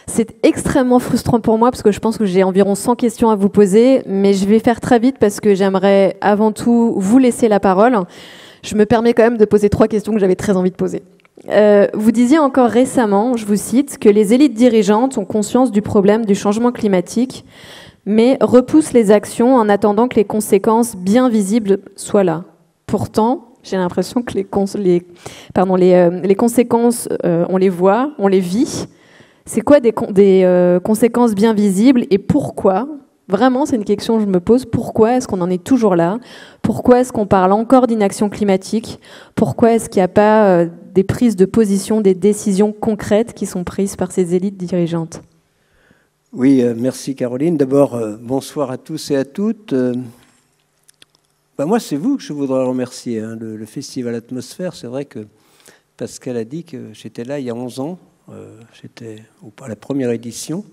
C'est extrêmement frustrant pour moi parce que je pense que j'ai environ 100 questions à vous poser, mais je vais faire très vite parce que j'aimerais avant tout vous laisser la parole. Je me permets quand même de poser 3 questions que j'avais très envie de poser. Vous disiez encore récemment, je vous cite, que les élites dirigeantes ont conscience du problème du changement climatique, mais repoussent les actions en attendant que les conséquences bien visibles soient là. Pourtant, j'ai l'impression que les conséquences, on les voit, on les vit. C'est quoi des conséquences bien visibles et pourquoi ? Vraiment, c'est une question que je me pose. Pourquoi est-ce qu'on en est toujours là ? Pourquoi est-ce qu'on parle encore d'inaction climatique ? Pourquoi est-ce qu'il n'y a pas des prises de position, des décisions concrètes qui sont prises par ces élites dirigeantes ? Oui, merci Caroline. D'abord, bonsoir à tous et à toutes. Moi, c'est vous que je voudrais remercier. Le Festival Atmosphère, c'est vrai que Pascal a dit que j'étais là il y a 11 ans. J'étais à la première édition.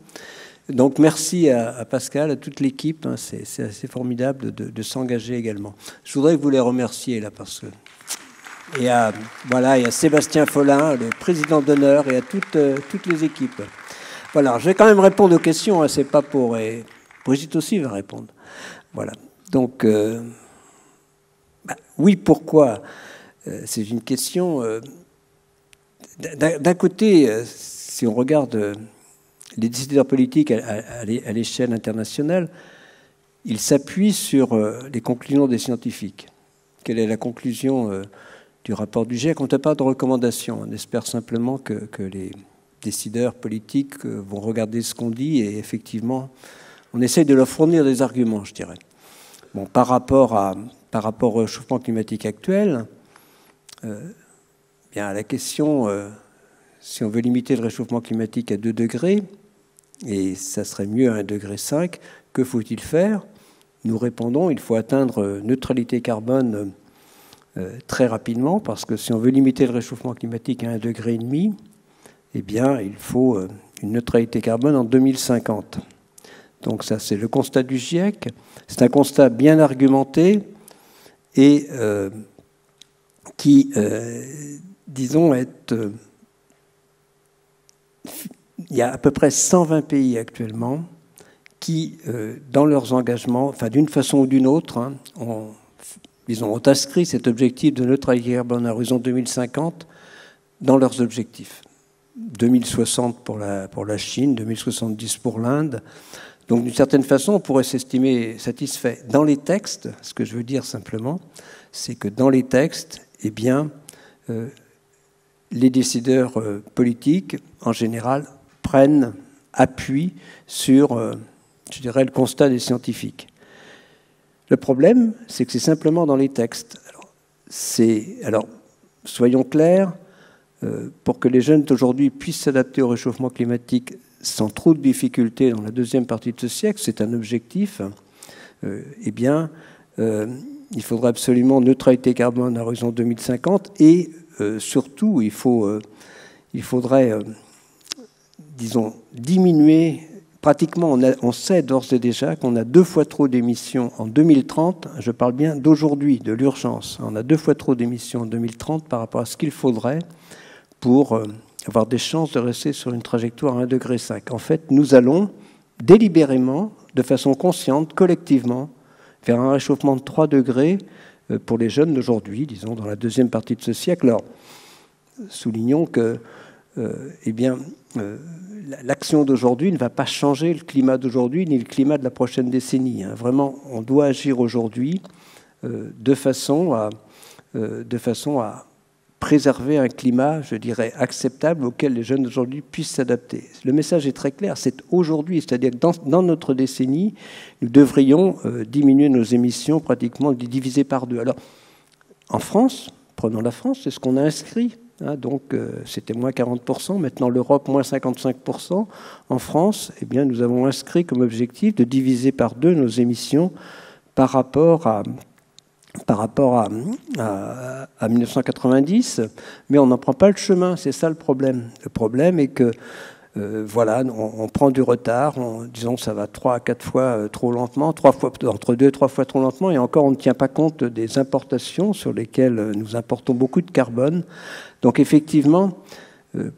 Donc merci à Pascal, à toute l'équipe. C'est assez formidable de s'engager également. Je voudrais vous les remercier là parce que il y a Sébastien Follin, le président d'honneur, et à toutes les équipes. Voilà, je vais quand même répondre aux questions. C'est pas pour Brigitte aussi va répondre. Voilà. Donc oui, pourquoi c'est une question. D'un côté, si on regarde les décideurs politiques à l'échelle internationale, ils s'appuient sur les conclusions des scientifiques. Quelle est la conclusion du rapport du GIEC? On n'a pas de recommandations. On espère simplement que les décideurs politiques vont regarder ce qu'on dit et effectivement, on essaye de leur fournir des arguments, je dirais. Bon, par rapport au réchauffement climatique actuel, bien, la question, si on veut limiter le réchauffement climatique à 2 degrés, et ça serait mieux à 1,5 degré, que faut-il faire? Nous répondons, il faut atteindre neutralité carbone très rapidement, parce que si on veut limiter le réchauffement climatique à 1,5 degré, eh bien, il faut une neutralité carbone en 2050. Donc ça, c'est le constat du GIEC. C'est un constat bien argumenté et qui, disons, il y a à peu près 120 pays actuellement qui, dans leurs engagements, enfin d'une façon ou d'une autre, ont inscrit cet objectif de neutralité carbone à l'horizon 2050 dans leurs objectifs. 2060 pour la Chine, 2070 pour l'Inde. Donc d'une certaine façon, on pourrait s'estimer satisfait. Dans les textes, ce que je veux dire simplement, c'est que dans les textes, eh bien, les décideurs politiques, en général, prennent appui sur, je dirais, le constat des scientifiques. Le problème, c'est que c'est simplement dans les textes. Alors soyons clairs, pour que les jeunes d'aujourd'hui puissent s'adapter au réchauffement climatique sans trop de difficultés dans la deuxième partie de ce siècle, c'est un objectif, eh bien, il faudra absolument neutralité carbone à l'horizon 2050 et surtout, il faudrait, disons, diminuer. Pratiquement, on sait d'ores et déjà qu'on a 2 fois trop d'émissions en 2030. Je parle bien d'aujourd'hui, de l'urgence. On a 2 fois trop d'émissions en 2030 par rapport à ce qu'il faudrait pour avoir des chances de rester sur une trajectoire à 1,5 degré. En fait, nous allons délibérément, de façon consciente, collectivement, vers un réchauffement de 3 degrés pour les jeunes d'aujourd'hui, disons, dans la deuxième partie de ce siècle. Alors, soulignons que l'action d'aujourd'hui ne va pas changer le climat d'aujourd'hui ni le climat de la prochaine décennie. Vraiment, on doit agir aujourd'hui de façon à préserver un climat, je dirais, acceptable auquel les jeunes d'aujourd'hui puissent s'adapter. Le message est très clair, c'est aujourd'hui, c'est-à-dire que dans notre décennie, nous devrions diminuer nos émissions pratiquement divisées par 2. Alors, en France, prenons la France, c'est ce qu'on a inscrit. Donc, c'était moins 40%. Maintenant, l'Europe, moins 55%. En France, eh bien, nous avons inscrit comme objectif de diviser par 2 nos émissions par rapport à 1990, mais on n'en prend pas le chemin, c'est ça le problème. Le problème est que, on prend du retard, disons ça va 3 à 4 fois trop lentement, entre 2 et 3 fois trop lentement, et encore on ne tient pas compte des importations sur lesquelles nous importons beaucoup de carbone. Donc effectivement,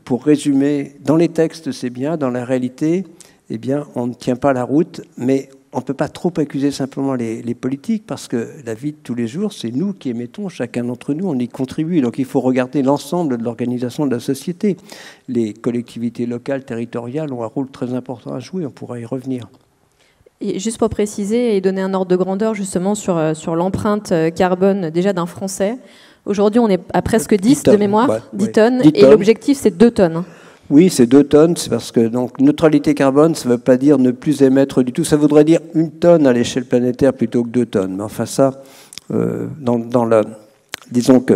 pour résumer, dans les textes c'est bien, dans la réalité, eh bien, on ne tient pas la route, mais on ne peut pas trop accuser simplement les politiques, parce que la vie de tous les jours, c'est nous qui émettons, chacun d'entre nous, on y contribue. Donc il faut regarder l'ensemble de l'organisation de la société. Les collectivités locales, territoriales ont un rôle très important à jouer, on pourra y revenir. Et juste pour préciser et donner un ordre de grandeur justement sur l'empreinte carbone déjà d'un Français, aujourd'hui on est à presque 10 de mémoire, 10 tonnes, et l'objectif c'est 2 tonnes. Oui, c'est 2 tonnes, c'est parce que donc neutralité carbone, ça ne veut pas dire ne plus émettre du tout, ça voudrait dire 1 tonne à l'échelle planétaire plutôt que 2 tonnes. Mais enfin ça, disons que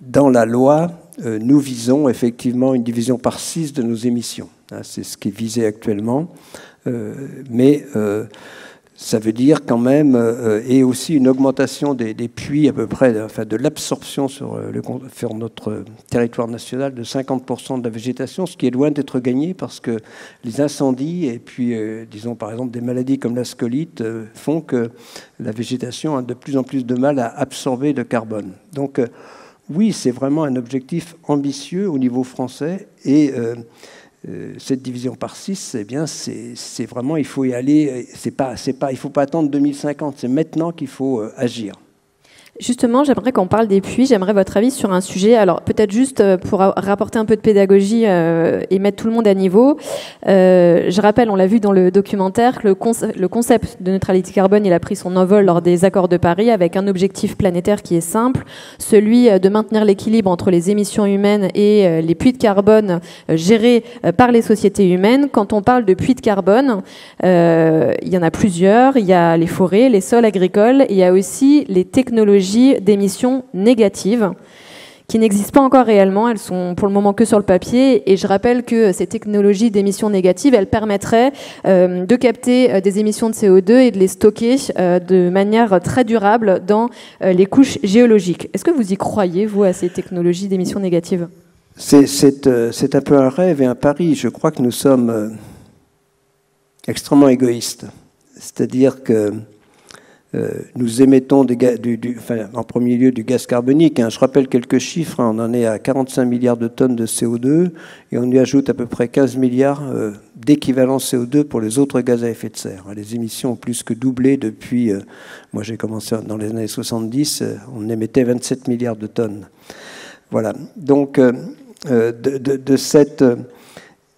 dans la loi, nous visons effectivement une division par 6 de nos émissions. C'est ce qui est visé actuellement, mais ça veut dire quand même, et aussi une augmentation des puits à peu près, enfin de l'absorption sur notre territoire national de 50% de la végétation, ce qui est loin d'être gagné parce que les incendies et puis, disons par exemple, des maladies comme la scolite font que la végétation a de plus en plus de mal à absorber le carbone. Donc oui, c'est vraiment un objectif ambitieux au niveau français et cette division par 6, eh bien, c'est vraiment, il faut y aller, il faut pas attendre 2050, c'est maintenant qu'il faut agir. Justement, j'aimerais qu'on parle des puits, j'aimerais votre avis sur un sujet, alors peut-être juste pour rapporter un peu de pédagogie et mettre tout le monde à niveau. Je rappelle, on l'a vu dans le documentaire, que le concept de neutralité carbone, il a pris son envol lors des accords de Paris avec un objectif planétaire qui est simple, celui de maintenir l'équilibre entre les émissions humaines et les puits de carbone gérés par les sociétés humaines. Quand on parle de puits de carbone, il y en a plusieurs, il y a les forêts, les sols agricoles, et il y a aussi les technologies d'émissions négatives qui n'existent pas encore réellement, elles sont pour le moment que sur le papier, et je rappelle que ces technologies d'émissions négatives, elles permettraient de capter des émissions de CO2 et de les stocker de manière très durable dans les couches géologiques. Est-ce que vous y croyez, vous, à ces technologies d'émissions négatives ? C'est un peu un rêve et un pari. Je crois que nous sommes extrêmement égoïstes. C'est-à-dire que nous émettons en premier lieu du gaz carbonique. Je rappelle quelques chiffres. On en est à 45 milliards de tonnes de CO2 et on y ajoute à peu près 15 milliards d'équivalent CO2 pour les autres gaz à effet de serre. Les émissions ont plus que doublé depuis, moi j'ai commencé dans les années 70, on émettait 27 milliards de tonnes. Voilà. Donc,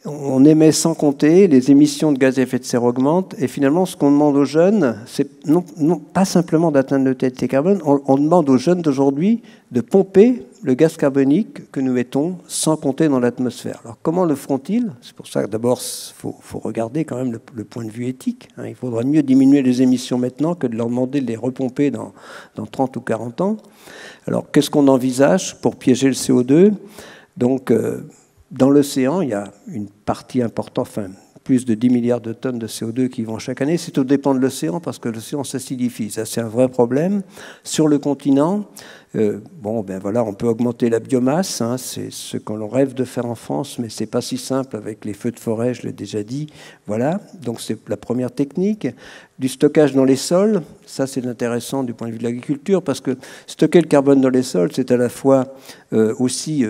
on émet sans compter, les émissions de gaz à effet de serre augmentent, et finalement, ce qu'on demande aux jeunes, c'est non pas simplement d'atteindre la neutralité carbone, on demande aux jeunes d'aujourd'hui de pomper le gaz carbonique que nous mettons sans compter dans l'atmosphère. Alors, comment le feront-ils ? C'est pour ça que d'abord, il faut regarder quand même le point de vue éthique. Il faudra mieux diminuer les émissions maintenant que de leur demander de les repomper dans 30 ou 40 ans. Alors, qu'est-ce qu'on envisage pour piéger le CO2 ? Donc, dans l'océan, il y a une partie importante, plus de 10 milliards de tonnes de CO2 qui vont chaque année. C'est au dépend de l'océan parce que l'océan s'acidifie. Ça, c'est un vrai problème. Sur le continent, on peut augmenter la biomasse. C'est ce qu'on rêve de faire en France, mais c'est pas si simple avec les feux de forêt, je l'ai déjà dit. Voilà. Donc, c'est la première technique. Du stockage dans les sols, ça c'est intéressant du point de vue de l'agriculture parce que stocker le carbone dans les sols, c'est à la fois aussi,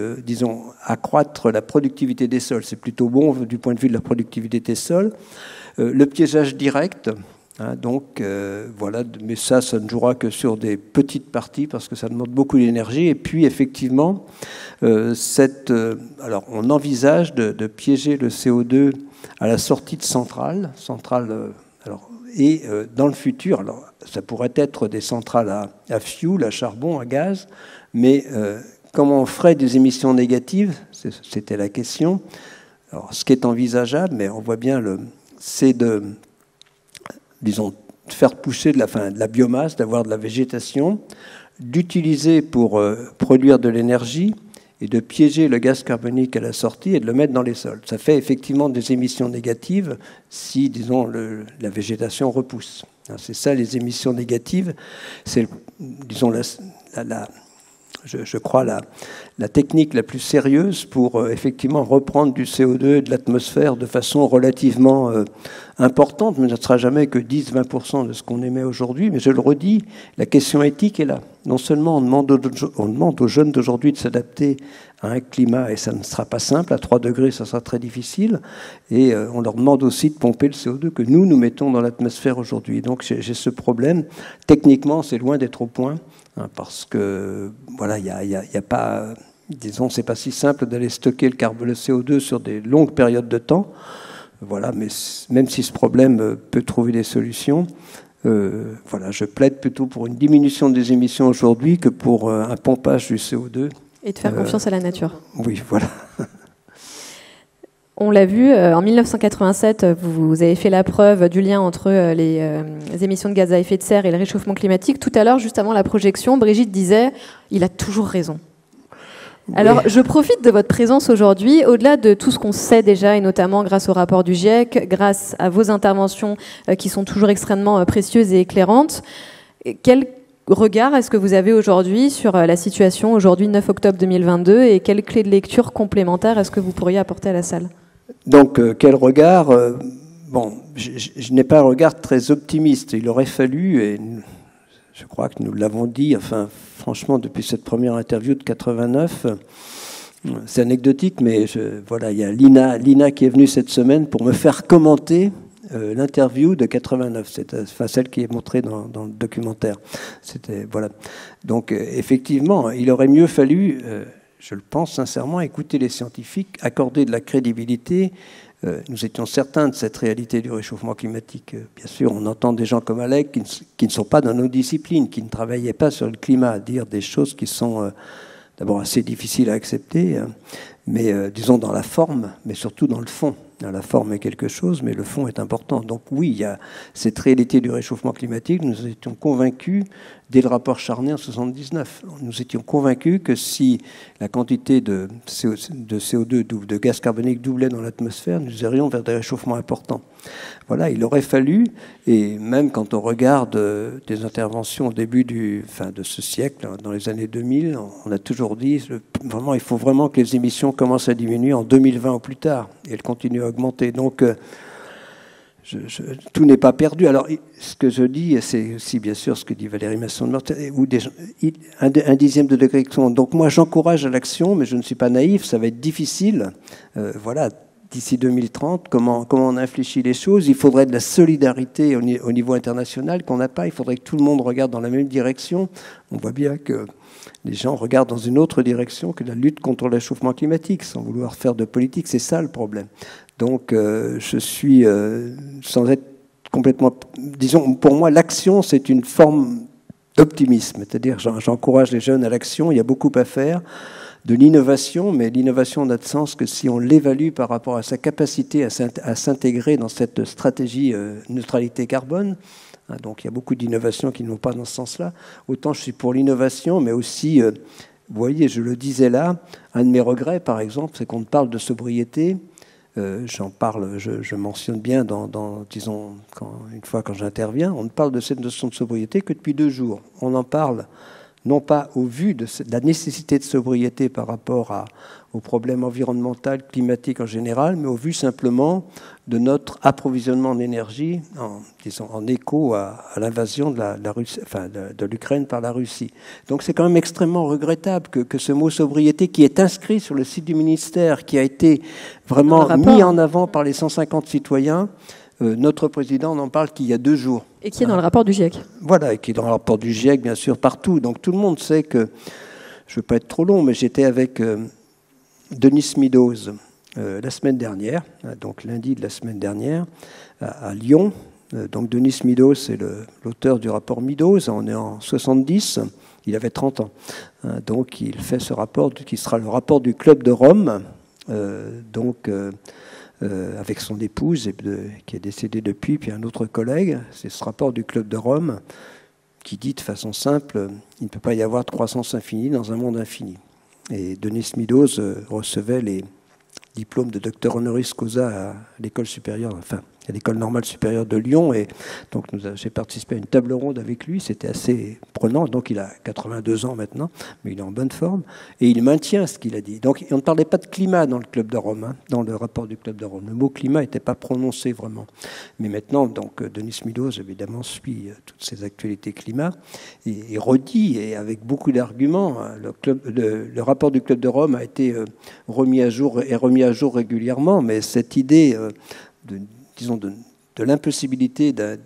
accroître la productivité des sols. C'est plutôt bon du point de vue de la productivité des sols. Le piégeage direct, mais ça ne jouera que sur des petites parties parce que ça demande beaucoup d'énergie. Et puis effectivement, on envisage de piéger le CO2 à la sortie de centrales. Et dans le futur, ça pourrait être des centrales à fuel, à charbon, à gaz, mais comment on ferait des émissions négatives, c'était la question. Alors, ce qui est envisageable, mais on voit bien, c'est de faire pousser de la biomasse, d'avoir de la végétation, d'utiliser pour produire de l'énergie et de piéger le gaz carbonique à la sortie et de le mettre dans les sols. Ça fait effectivement des émissions négatives si, la végétation repousse. C'est ça, les émissions négatives. C'est, je crois, la technique la plus sérieuse pour effectivement reprendre du CO2 de l'atmosphère de façon relativement importante, mais ce ne sera jamais que 10-20% de ce qu'on émet aujourd'hui. Mais je le redis, la question éthique est là. Non seulement on demande aux jeunes d'aujourd'hui de s'adapter à un climat, et ça ne sera pas simple, à 3 degrés ça sera très difficile, et on leur demande aussi de pomper le CO2 que nous mettons dans l'atmosphère aujourd'hui. Donc j'ai ce problème. Techniquement, c'est loin d'être au point, hein, parce que voilà, il y a pas, disons, c'est pas si simple d'aller stocker le CO2 sur des longues périodes de temps. Voilà, mais même si ce problème peut trouver des solutions, voilà, je plaide plutôt pour une diminution des émissions aujourd'hui que pour un pompage du CO2. Et de faire confiance à la nature. Oui, voilà. On l'a vu, en 1987, vous avez fait la preuve du lien entre les émissions de gaz à effet de serre et le réchauffement climatique. Tout à l'heure, juste avant la projection, Brigitte disait « il a toujours raison ». Alors, je profite de votre présence aujourd'hui, au-delà de tout ce qu'on sait déjà, et notamment grâce au rapport du GIEC, grâce à vos interventions qui sont toujours extrêmement précieuses et éclairantes. Quel regard est-ce que vous avez aujourd'hui sur la situation, aujourd'hui 9 octobre 2022, et quelles clés de lecture complémentaires est-ce que vous pourriez apporter à la salle ? Donc, quel regard bon, je n'ai pas un regard très optimiste. Il aurait fallu, et je crois que nous l'avons dit, enfin, franchement, depuis cette première interview de 89, c'est anecdotique, mais voilà, il y a Lina qui est venue cette semaine pour me faire commenter l'interview de 89, c'est celle qui est montrée dans le documentaire. C'était voilà. Donc effectivement, il aurait mieux fallu, je le pense sincèrement, écouter les scientifiques, accorder de la crédibilité. Nous étions certains de cette réalité du réchauffement climatique. Bien sûr, on entend des gens comme Alec qui ne sont pas dans nos disciplines, qui ne travaillaient pas sur le climat, dire des choses qui sont d'abord assez difficiles à accepter, mais disons dans la forme, mais surtout dans le fond. La forme est quelque chose, mais le fond est important. Donc oui, il y a cette réalité du réchauffement climatique. Nous étions convaincus, dès le rapport Charnay en 1979, nous étions convaincus que si la quantité de CO2, de gaz carbonique doublait dans l'atmosphère, nous irions vers des réchauffements importants. Voilà, il aurait fallu, et même quand on regarde des interventions au début de ce siècle, dans les années 2000, on a toujours dit, vraiment, il faut vraiment que les émissions commencent à diminuer en 2020 ou plus tard, et elles continuent à augmenter. Donc, tout n'est pas perdu. Alors, ce que je dis, c'est aussi bien sûr ce que dit Valérie Masson-Demeure, ou un dixième de degré. Donc moi, j'encourage à l'action, mais je ne suis pas naïf, ça va être difficile. Voilà, d'ici 2030, comment on infléchit les choses. Il faudrait de la solidarité au niveau international qu'on n'a pas. Il faudrait que tout le monde regarde dans la même direction. On voit bien que les gens regardent dans une autre direction que la lutte contre le réchauffement climatique, sans vouloir faire de politique. C'est ça le problème. Donc, je suis, sans être complètement... Disons, pour moi, l'action, c'est une forme d'optimisme. C'est-à-dire, j'encourage les jeunes à l'action. Il y a beaucoup à faire. De l'innovation, mais l'innovation n'a de sens que si on l'évalue par rapport à sa capacité à s'intégrer dans cette stratégie neutralité carbone. Donc il y a beaucoup d'innovations qui ne vont pas dans ce sens-là. Autant je suis pour l'innovation, mais aussi, vous voyez, je le disais là, un de mes regrets, par exemple, c'est qu'on parle de sobriété. J'en parle, je mentionne bien disons, une fois quand j'interviens, on ne parle de cette notion de sobriété que depuis 2 jours. On en parle non pas au vu de la nécessité de sobriété par rapport aux problèmes environnementaux, climatiques en général, mais au vu simplement de notre approvisionnement en énergie, en écho à l'invasion de l'Ukraine par la Russie. Donc c'est quand même extrêmement regrettable que ce mot sobriété, qui est inscrit sur le site du ministère, qui a été vraiment mis en avant par les 150 citoyens, notre président n'en parle qu'il y a 2 jours. Et qui est dans le rapport du GIEC. Voilà, et qui est dans le rapport du GIEC, bien sûr, partout. Donc tout le monde sait que, je ne veux pas être trop long, mais j'étais avec Denis Meadows la semaine dernière, donc lundi de la semaine dernière, à Lyon. Donc Denis Meadows, c'est l'auteur du rapport Meadows, on est en 70, il avait 30 ans. Donc il fait ce rapport qui sera le rapport du Club de Rome, avec son épouse qui est décédée depuis, puis un autre collègue. C'est ce rapport du Club de Rome qui dit de façon simple, il ne peut pas y avoir de croissance infinie dans un monde infini. Et Denis Meadows recevait les diplômes de docteur honoris causa à l'école supérieure, enfin à l'École normale supérieure de Lyon. Et donc j'ai participé à une table ronde avec lui. C'était assez prenant. Donc il a 82 ans maintenant, mais il est en bonne forme. Et il maintient ce qu'il a dit. Donc on ne parlait pas de climat dans le Club de Rome, hein, dans le rapport du Club de Rome. Le mot climat n'était pas prononcé vraiment. Mais maintenant, donc Denis Miloš, évidemment, suit toutes ces actualités climat et redit, et avec beaucoup d'arguments, hein, le rapport du Club de Rome a été remis à jour régulièrement, mais cette idée de l'impossibilité d'un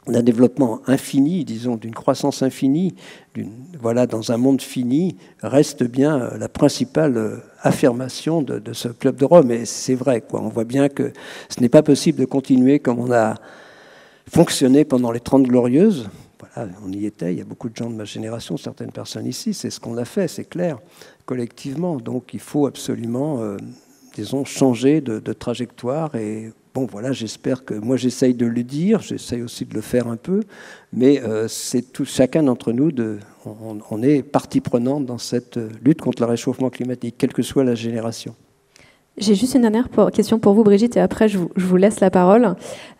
développement infini, disons, d'une croissance infinie, dans un monde fini, reste bien la principale affirmation de ce Club de Rome. Et c'est vrai, quoi. On voit bien que ce n'est pas possible de continuer comme on a fonctionné pendant les 30 Glorieuses. Voilà, on y était, il y a beaucoup de gens de ma génération, certaines personnes ici, c'est ce qu'on a fait, c'est clair, collectivement. Donc il faut absolument, disons, changer de trajectoire. Et bon, voilà, j'espère que moi j'essaye de le dire, j'essaye aussi de le faire un peu, mais c'est tout, chacun d'entre nous, on est partie prenante dans cette lutte contre le réchauffement climatique, quelle que soit la génération. J'ai juste une dernière question pour vous, Brigitte, et après je vous laisse la parole.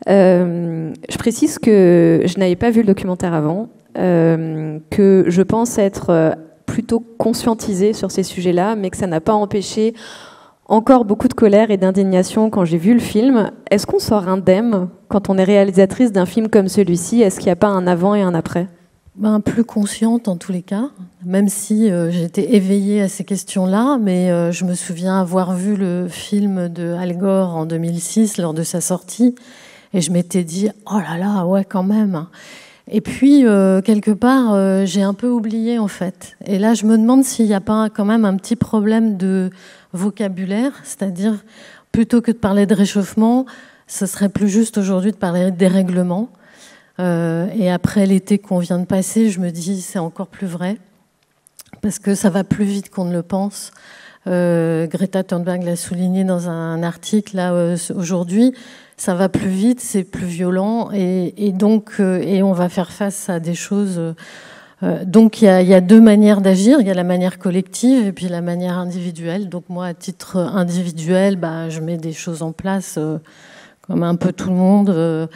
Je précise que je n'avais pas vu le documentaire avant, que je pense être plutôt conscientisée sur ces sujets-là, mais que ça n'a pas empêché encore beaucoup de colère et d'indignation quand j'ai vu le film. Est-ce qu'on sort indemne quand on est réalisatrice d'un film comme celui-ci? Est-ce qu'il n'y a pas un avant et un après? Plus consciente en tous les cas, même si j'étais éveillée à ces questions-là, mais je me souviens avoir vu le film de Al Gore en 2006 lors de sa sortie, et je m'étais dit « Oh là là, ouais quand même !» Et puis, quelque part, j'ai un peu oublié en fait. Et là, je me demande s'il n'y a pas quand même un petit problème de vocabulaire, c'est-à-dire, plutôt que de parler de réchauffement, ce serait plus juste aujourd'hui de parler de dérèglement. Et après l'été qu'on vient de passer, je me dis c'est encore plus vrai parce que ça va plus vite qu'on ne le pense. Greta Thunberg l'a souligné dans un article là aujourd'hui. Ça va plus vite, c'est plus violent et donc on va faire face à des choses. Donc il y a deux manières d'agir. Il y a la manière collective et puis la manière individuelle. Donc moi, à titre individuel, je mets des choses en place comme un peu tout le monde.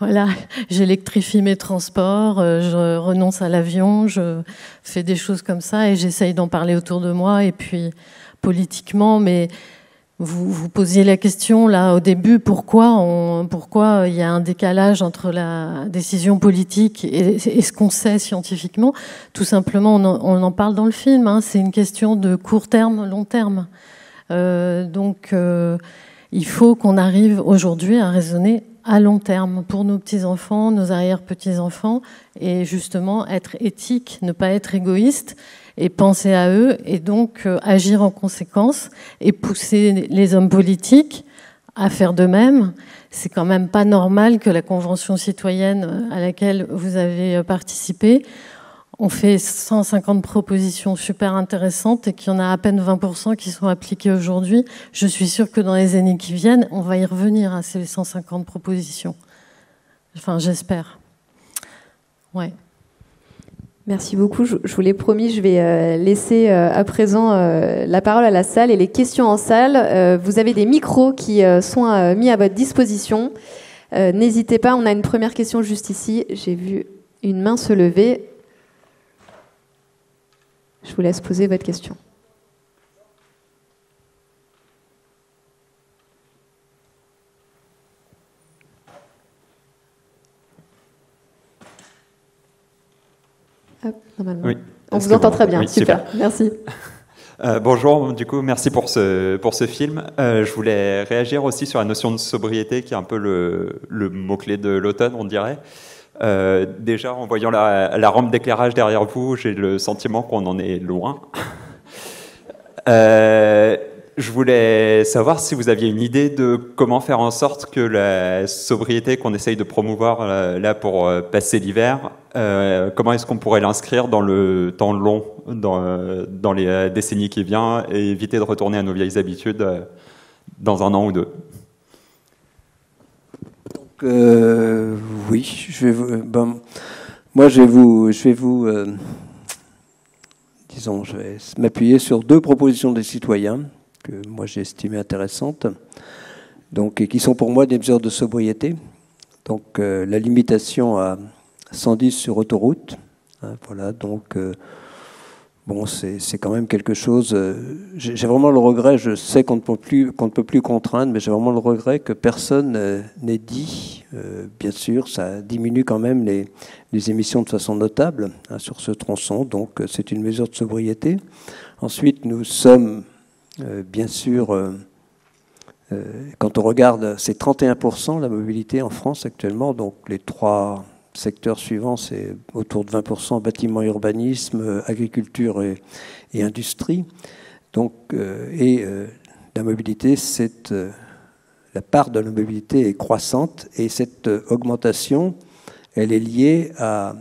Voilà, j'électrifie mes transports, je renonce à l'avion, je fais des choses comme ça et j'essaye d'en parler autour de moi. Et puis politiquement, mais vous posiez la question là au début, pourquoi il y a un décalage entre la décision politique et ce qu'on sait scientifiquement? Tout simplement, on en parle dans le film, hein, c'est une question de court terme, long terme. Donc il faut qu'on arrive aujourd'hui à raisonner à long terme pour nos petits-enfants, nos arrière-petits-enfants, et justement être éthique, ne pas être égoïste, et penser à eux, et donc agir en conséquence, et pousser les hommes politiques à faire de même. C'est quand même pas normal que la Convention citoyenne à laquelle vous avez participé, on fait 150 propositions super intéressantes et qu'il y en a à peine 20% qui sont appliquées aujourd'hui. Je suis sûre que dans les années qui viennent, on va y revenir à ces 150 propositions. Enfin, j'espère. Ouais. Merci beaucoup. Je vous l'ai promis, je vais laisser à présent la parole à la salle et les questions en salle. Vous avez des micros qui sont mis à votre disposition. N'hésitez pas, on a une première question juste ici. J'ai vu une main se lever. Je vous laisse poser votre question. Hop, normalement. Oui. On vous entend très bien, oui, super. Merci. Bonjour, du coup, merci pour ce film. Je voulais réagir aussi sur la notion de sobriété, qui est un peu le mot-clé de l'automne, on dirait. Déjà, en voyant la rampe d'éclairage derrière vous, j'ai le sentiment qu'on en est loin. Je voulais savoir si vous aviez une idée de comment faire en sorte que la sobriété qu'on essaye de promouvoir là pour passer l'hiver, comment est-ce qu'on pourrait l'inscrire dans le temps long, dans les décennies qui viennent, et éviter de retourner à nos vieilles habitudes dans un an ou deux. Oui, je vais m'appuyer sur deux propositions des citoyens que moi j'ai estimées intéressantes. donc, et qui sont pour moi des mesures de sobriété. Donc la limitation à 110 sur autoroute, hein, voilà, donc bon, c'est quand même quelque chose. J'ai vraiment le regret, je sais qu'on ne peut plus contraindre, mais j'ai vraiment le regret que personne n'ait dit. Bien sûr, ça diminue quand même les émissions de façon notable, hein, sur ce tronçon, donc c'est une mesure de sobriété. Ensuite, nous sommes, bien sûr, quand on regarde, c'est 31% la mobilité en France actuellement, donc les 3 secteurs suivants, c'est autour de 20%, bâtiment, urbanisme, agriculture et industrie. Donc, la mobilité, la part de la mobilité est croissante, et cette augmentation, elle est liée à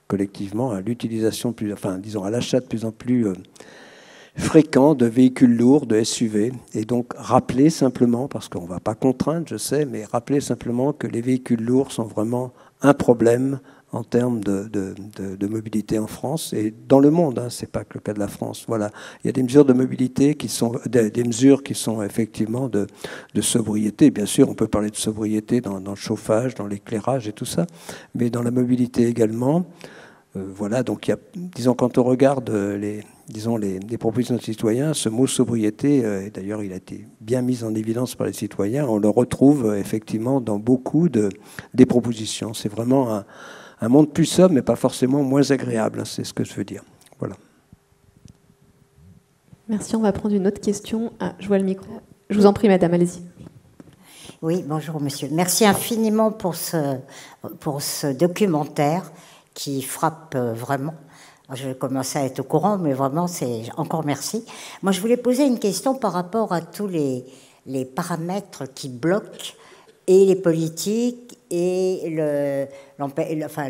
collectivement, à l'utilisation, à l'achat de plus en plus fréquent de véhicules lourds, de SUV. Et donc, rappeler simplement, parce qu'on ne va pas contraindre, je sais, mais rappeler simplement que les véhicules lourds sont vraiment un problème en termes de mobilité en France et dans le monde, hein, c'est pas que le cas de la France. Voilà, il y a des mesures de mobilité qui sont des mesures qui sont effectivement de sobriété. Bien sûr, on peut parler de sobriété dans le chauffage, dans l'éclairage et tout ça, mais dans la mobilité également. Voilà, donc il y a, disons, quand on regarde les propositions de citoyens, ce mot sobriété, et d'ailleurs il a été bien mis en évidence par les citoyens, on le retrouve effectivement dans beaucoup des propositions. C'est vraiment un monde plus sobre, mais pas forcément moins agréable, hein, c'est ce que je veux dire. Voilà. Merci, on va prendre une autre question. Ah, je vois le micro. Je vous en prie, madame, allez-y. Oui, bonjour monsieur. Merci infiniment pour ce documentaire qui frappe vraiment. Je commençais à être au courant, mais vraiment, c'est encore merci. Moi, je voulais poser une question par rapport à tous les paramètres qui bloquent et les politiques et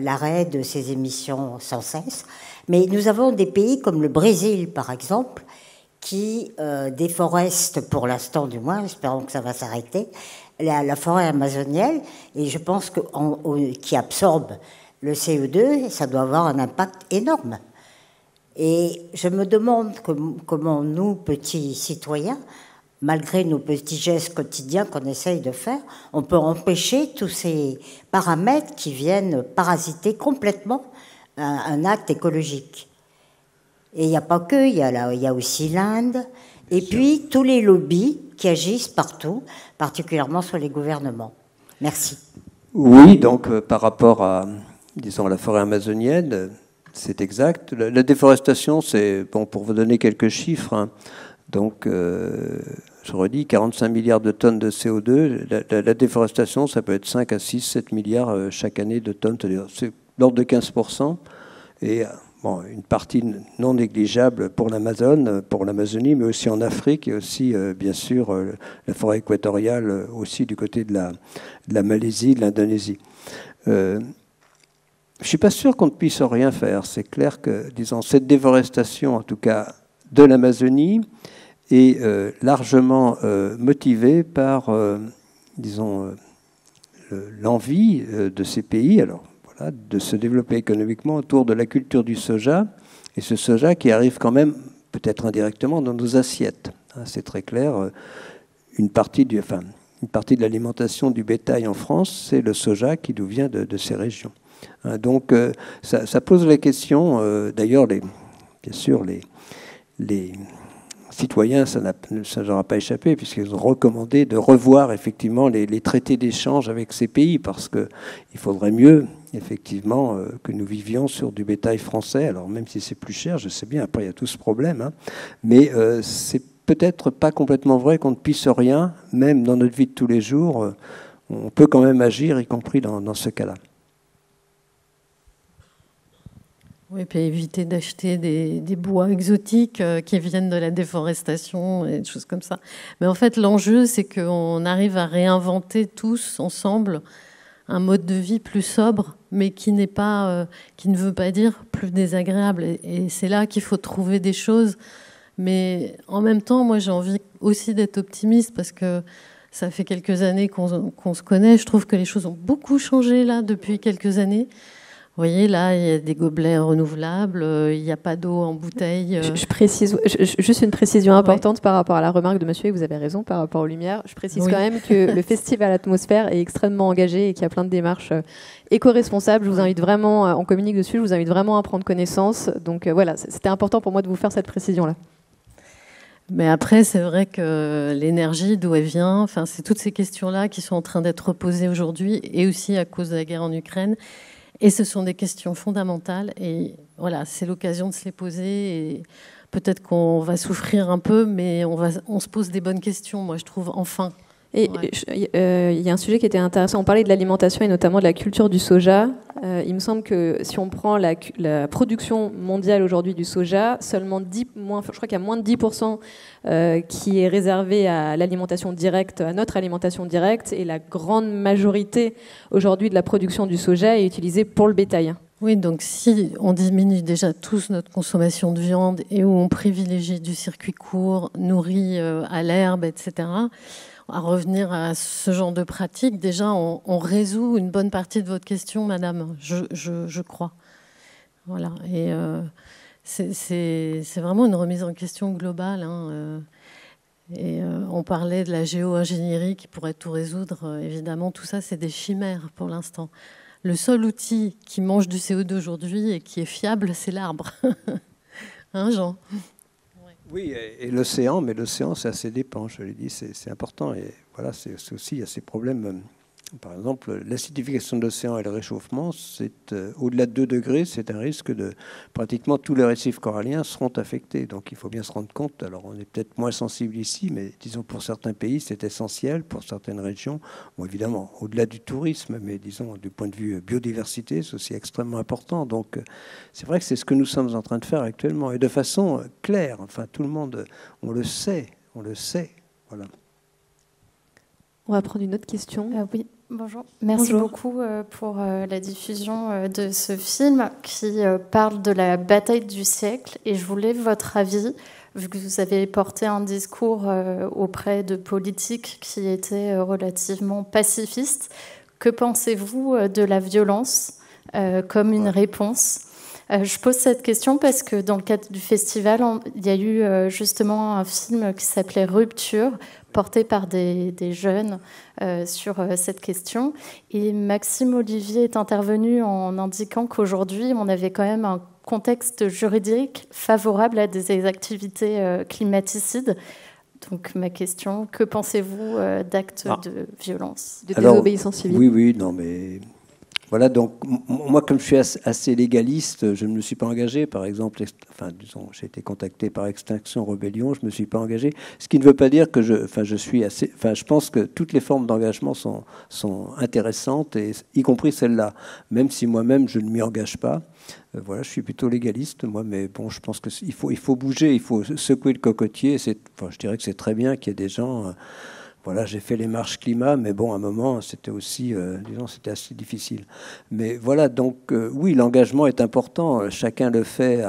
l'arrêt de ces émissions sans cesse. Mais nous avons des pays comme le Brésil, par exemple, qui déforestent, pour l'instant du moins, espérons que ça va s'arrêter, la forêt amazonienne, et je pense qui absorbe le CO2, ça doit avoir un impact énorme. Et je me demande comment nous, petits citoyens, malgré nos petits gestes quotidiens qu'on essaye de faire, on peut empêcher tous ces paramètres qui viennent parasiter complètement un acte écologique. Et il n'y a pas que, il y a aussi l'Inde, et puis tous les lobbies qui agissent partout, particulièrement sur les gouvernements. Merci. Oui, donc par rapport à, disons, la forêt amazonienne, c'est exact. La déforestation, c'est, bon, pour vous donner quelques chiffres, hein, donc, je redis, 45 milliards de tonnes de CO2. La déforestation, ça peut être 5 à 6, 7 milliards chaque année de tonnes. C'est l'ordre de 15%. Et bon, une partie non négligeable pour l'Amazonie, mais aussi en Afrique, et aussi, bien sûr, la forêt équatoriale, aussi du côté de la Malaisie, de l'Indonésie. Je ne suis pas sûr qu'on ne puisse rien faire. C'est clair que, disons, cette déforestation, en tout cas de l'Amazonie, est largement motivée par, disons, l'envie de ces pays, alors voilà, de se développer économiquement autour de la culture du soja, et ce soja qui arrive quand même, peut-être indirectement, dans nos assiettes. C'est très clair. Une partie de l'alimentation du bétail en France, c'est le soja qui nous vient de ces régions. Donc ça pose la question, d'ailleurs, bien sûr, les citoyens, ça ne leur a pas échappé, puisqu'ils ont recommandé de revoir effectivement les traités d'échange avec ces pays, parce qu'il faudrait mieux, effectivement, que nous vivions sur du bétail français. Alors même si c'est plus cher, je sais bien, après il y a tout ce problème, hein, mais c'est peut-être pas complètement vrai qu'on ne puisse rien, même dans notre vie de tous les jours, on peut quand même agir, y compris dans ce cas-là. Oui, puis éviter d'acheter des bois exotiques qui viennent de la déforestation et des choses comme ça. Mais en fait, l'enjeu, c'est qu'on arrive à réinventer tous ensemble un mode de vie plus sobre, mais qui ne veut pas dire plus désagréable. Et c'est là qu'il faut trouver des choses. Mais en même temps, moi, j'ai envie aussi d'être optimiste parce que ça fait quelques années qu'on se connaît. Je trouve que les choses ont beaucoup changé là depuis quelques années. Vous voyez, là, il y a des gobelets renouvelables, il n'y a pas d'eau en bouteille. Je précise, juste une précision importante par rapport à la remarque de monsieur, et vous avez raison par rapport aux lumières. Je précise quand même que le festival Atmosphère est extrêmement engagé et qu'il y a plein de démarches éco-responsables. Je vous invite vraiment, on communique dessus, je vous invite vraiment à prendre connaissance. Donc voilà, c'était important pour moi de vous faire cette précision-là. Mais après, c'est vrai que l'énergie, d'où elle vient, enfin, c'est toutes ces questions-là qui sont en train d'être posées aujourd'hui, et aussi à cause de la guerre en Ukraine. Et ce sont des questions fondamentales. Et voilà, c'est l'occasion de se les poser. Et peut-être qu'on va souffrir un peu, mais on se pose des bonnes questions, moi, je trouve, enfin. Et il y a un sujet qui était intéressant. On parlait de l'alimentation et notamment de la culture du soja. Il me semble que si on prend la production mondiale aujourd'hui du soja, seulement je crois qu'il y a moins de 10% qui est réservé à l'alimentation directe, à notre alimentation directe, et la grande majorité aujourd'hui de la production du soja est utilisée pour le bétail. Oui, donc si on diminue déjà tous notre consommation de viande et où on privilégie du circuit court, nourri à l'herbe, etc., à revenir à ce genre de pratique, déjà, on résout une bonne partie de votre question, madame, je crois. Voilà. Et c'est vraiment une remise en question globale. Hein. Et on parlait de la géo-ingénierie qui pourrait tout résoudre. Évidemment, tout ça, c'est des chimères pour l'instant. Le seul outil qui mange du CO2 aujourd'hui et qui est fiable, c'est l'arbre. Hein, Jean ? Oui, et l'océan, mais l'océan, ça dépend, je l'ai dit, c'est important. Et voilà, c'est aussi, il y a ces problèmes. Par exemple, l'acidification de l'océan et le réchauffement, au-delà de 2 degrés, c'est un risque de... Pratiquement tous les récifs coralliens seront affectés. Donc il faut bien se rendre compte. Alors on est peut-être moins sensible ici, mais disons pour certains pays, c'est essentiel, pour certaines régions. Bon, évidemment, au-delà du tourisme, mais disons du point de vue biodiversité, c'est aussi extrêmement important. Donc c'est vrai que c'est ce que nous sommes en train de faire actuellement. Et de façon claire, enfin tout le monde, on le sait. Voilà. On va prendre une autre question. Oui. Bonjour. Merci beaucoup pour la diffusion de ce film qui parle de la bataille du siècle. Et je voulais votre avis, vu que vous avez porté un discours auprès de politiques qui étaient relativement pacifistes. Que pensez-vous de la violence comme une réponse ? Je pose cette question parce que dans le cadre du festival, il y a eu justement un film qui s'appelait Rupture, porté par des jeunes sur cette question. Et Maxime Olivier est intervenu en indiquant qu'aujourd'hui, on avait quand même un contexte juridique favorable à des activités climaticides. Donc ma question, que pensez-vous d'actes de violence, de désobéissance civile ? Oui, non, mais... Voilà, donc moi, comme je suis assez légaliste, je ne me suis pas engagé. Par exemple, disons, j'ai été contacté par Extinction Rebellion, je ne me suis pas engagé. Ce qui ne veut pas dire que je pense que toutes les formes d'engagement sont intéressantes, et y compris celle-là. Même si moi-même je ne m'y engage pas. Voilà, je suis plutôt légaliste, moi, mais bon, je pense qu'il faut bouger, il faut secouer le cocotier. Je dirais que c'est très bien qu'il y ait des gens. Voilà, j'ai fait les marches climat, mais bon, à un moment, c'était aussi, c'était assez difficile. Mais voilà, donc, oui, l'engagement est important. Chacun le fait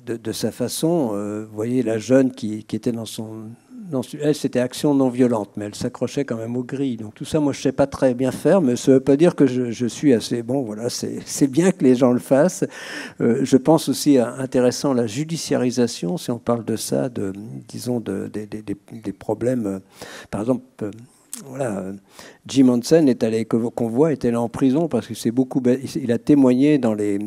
de sa façon. Vous voyez, la jeune qui était elle, c'était action non violente, mais elle s'accrochait quand même aux grilles. Donc tout ça, moi, je ne sais pas très bien faire, mais ça ne veut pas dire que je suis assez bon. Voilà, c'est bien que les gens le fassent. Je pense aussi intéressant la judiciarisation, si on parle de ça, des problèmes. Par exemple, voilà, Jim Hansen qu'on voit est allé en prison parce que il a témoigné dans les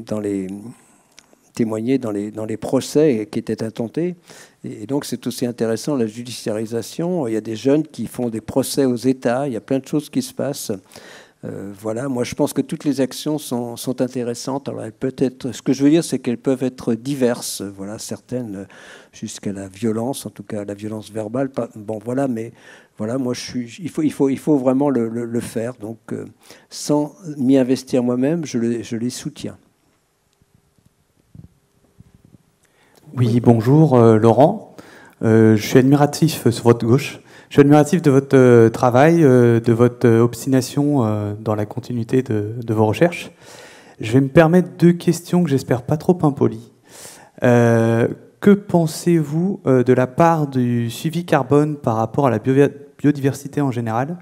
procès qui étaient intentés. Et donc, c'est aussi intéressant, la judiciarisation. Il y a des jeunes qui font des procès aux États. Il y a plein de choses qui se passent. Voilà. Moi, je pense que toutes les actions sont intéressantes. Alors, ce que je veux dire, c'est qu'elles peuvent être diverses. Voilà, certaines jusqu'à la violence, en tout cas la violence verbale. Bon, voilà, mais voilà, moi, il faut vraiment le faire. Donc, sans m'y investir moi-même, je les soutiens. Oui, bonjour Laurent. Je suis admiratif sur votre gauche. Je suis admiratif de votre travail, de votre obstination dans la continuité de vos recherches. Je vais me permettre 2 questions que j'espère pas trop impolies. Que pensez-vous de la part du suivi carbone par rapport à la biodiversité en général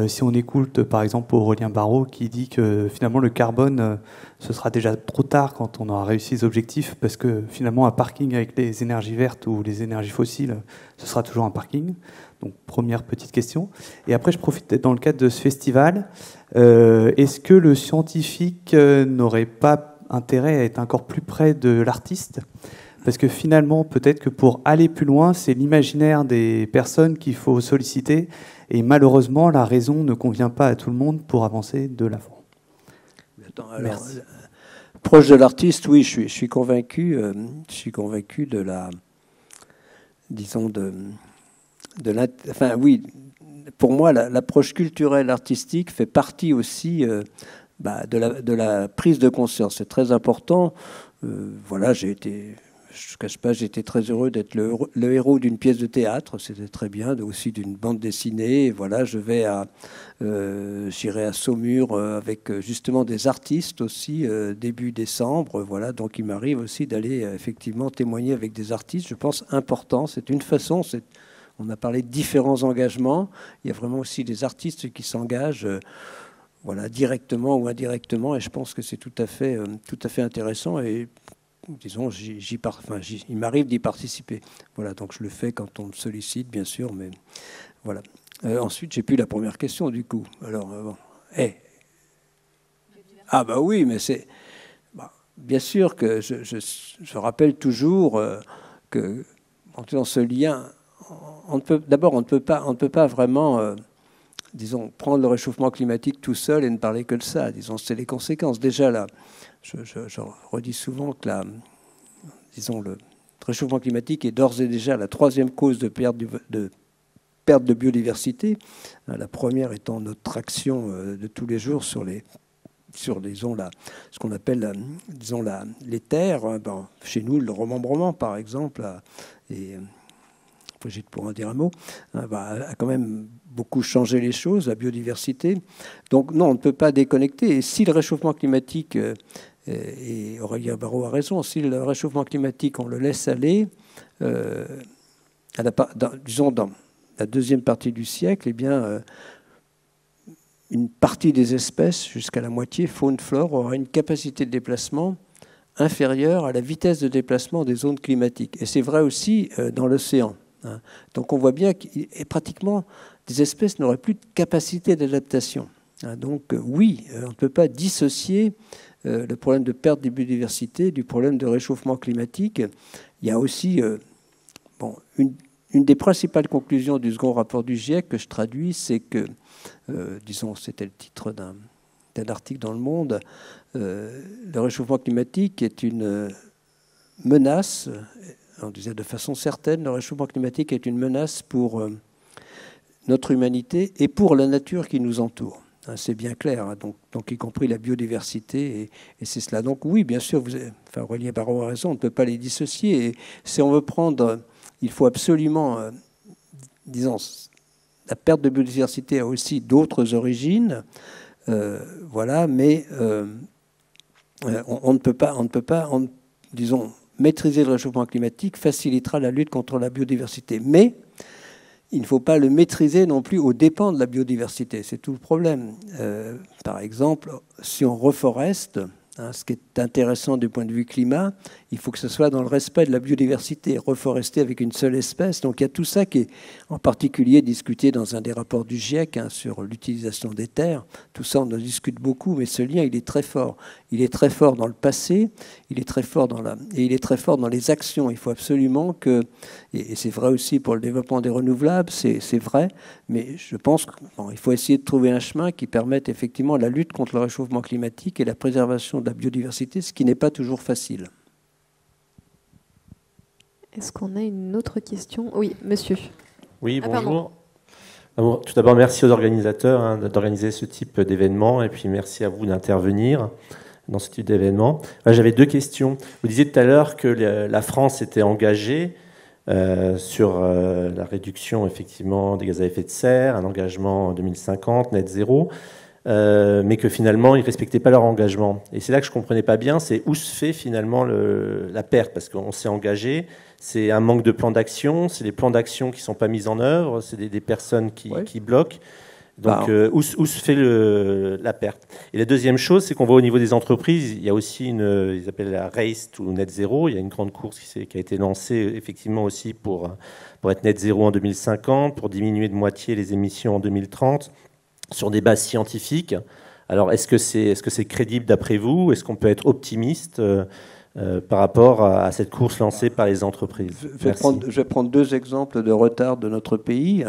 Si on écoute par exemple Aurélien Barraud qui dit que finalement le carbone, ce sera déjà trop tard quand on aura réussi les objectifs, parce que finalement un parking avec les énergies vertes ou les énergies fossiles, ce sera toujours un parking. Donc première petite question. Et après je profite d'être dans le cadre de ce festival. Est-ce que le scientifique n'aurait pas intérêt à être encore plus près de l'artiste ? Parce que finalement, peut-être que pour aller plus loin, c'est l'imaginaire des personnes qu'il faut solliciter. Et malheureusement, la raison ne convient pas à tout le monde pour avancer de l'avant. Merci. Proche de l'artiste, oui, je suis convaincu. Je suis convaincu de la, disons enfin oui, pour moi, l'approche culturelle artistique fait partie aussi de la prise de conscience. C'est très important. Voilà, je ne cache pas, j'ai été très heureux d'être le héros d'une pièce de théâtre. C'était très bien, aussi d'une bande dessinée. Et voilà, j'irai à Saumur avec justement des artistes aussi début décembre. Voilà, donc il m'arrive aussi d'aller effectivement témoigner avec des artistes. Je pense important. C'est une façon. On a parlé de différents engagements. Il y a vraiment aussi des artistes qui s'engagent. Voilà, directement ou indirectement, et je pense que c'est tout à fait intéressant. Et disons, il m'arrive d'y participer. Voilà, donc je le fais quand on me sollicite, bien sûr, mais voilà. Ensuite, j'ai plus la première question, du coup. Alors, bon. Ah bah oui, mais c'est... bien sûr que je rappelle toujours que dans ce lien, on ne peut pas vraiment... disons, prendre le réchauffement climatique tout seul et ne parler que de ça. Disons, c'est les conséquences. Déjà, là, je redis souvent que le réchauffement climatique est d'ores et déjà la troisième cause de perte de biodiversité. La première étant notre action de tous les jours sur ce qu'on appelle, les terres. Chez nous, le remembrement, par exemple, et Brigitte pourra en dire un mot, a quand même beaucoup changé les choses, la biodiversité. Donc non, on ne peut pas déconnecter. Et si le réchauffement climatique, et Aurélien Barraud a raison, si le réchauffement climatique, on le laisse aller, disons dans la deuxième partie du siècle, eh bien, une partie des espèces, jusqu'à la moitié, faune, flore, aura une capacité de déplacement inférieure à la vitesse de déplacement des zones climatiques. Et c'est vrai aussi dans l'océan. Donc on voit bien que pratiquement des espèces n'auraient plus de capacité d'adaptation. Donc oui, on ne peut pas dissocier le problème de perte de biodiversité du problème de réchauffement climatique. Il y a aussi une des principales conclusions du second rapport du GIEC que je traduis, c'est que, disons, c'était le titre d'un article dans Le Monde, le réchauffement climatique est une menace. On disait de façon certaine, le réchauffement climatique est une menace pour notre humanité et pour la nature qui nous entoure. C'est bien clair, donc y compris la biodiversité, et c'est cela. Donc oui, bien sûr, Aurélien Barraud a raison, on ne peut pas les dissocier. Et si on veut prendre, il faut absolument, disons, la perte de biodiversité a aussi d'autres origines, voilà, mais on ne peut pas, disons, maîtriser le réchauffement climatique facilitera la lutte contre la biodiversité. Mais il ne faut pas le maîtriser non plus aux dépens de la biodiversité. C'est tout le problème. Par exemple, si on reforeste, ce qui est intéressant du point de vue climat, il faut que ce soit dans le respect de la biodiversité, reforester avec une seule espèce. Donc il y a tout ça qui est en particulier discuté dans un des rapports du GIEC sur l'utilisation des terres. Tout ça, on en discute beaucoup, mais ce lien, il est très fort. Il est très fort dans le passé, il est très fort il est très fort dans les actions. Il faut absolument que, et c'est vrai aussi pour le développement des renouvelables, c'est vrai, mais je pense qu'il faut essayer de trouver un chemin qui permette effectivement la lutte contre le réchauffement climatique et la préservation de la biodiversité, ce qui n'est pas toujours facile. Est-ce qu'on a une autre question ? Oui, monsieur. Oui, bonjour. Tout d'abord, merci aux organisateurs d'organiser ce type d'événement, et puis merci à vous d'intervenir dans ce type d'événement. J'avais deux questions. Vous disiez tout à l'heure que la France était engagée sur la réduction effectivement des gaz à effet de serre, un engagement en 2050, net zéro, mais que finalement ils ne respectaient pas leur engagement. Et c'est là que je ne comprenais pas bien, c'est où se fait finalement la perte, parce qu'on s'est engagé, c'est un manque de plan d'action, c'est les plans d'action qui ne sont pas mis en œuvre, c'est des personnes qui bloquent. Donc, où se fait la perte? Et la deuxième chose, c'est qu'on voit au niveau des entreprises, il y a aussi ils appellent la Race to Net Zero. Il y a une grande course qui a été lancée effectivement aussi pour être net zéro en 2050, pour diminuer de moitié les émissions en 2030, sur des bases scientifiques. Alors, est-ce que c'est crédible d'après vous? Est-ce qu'on peut être optimiste par rapport à cette course lancée par les entreprises? Je vais prendre deux exemples de retard de notre pays.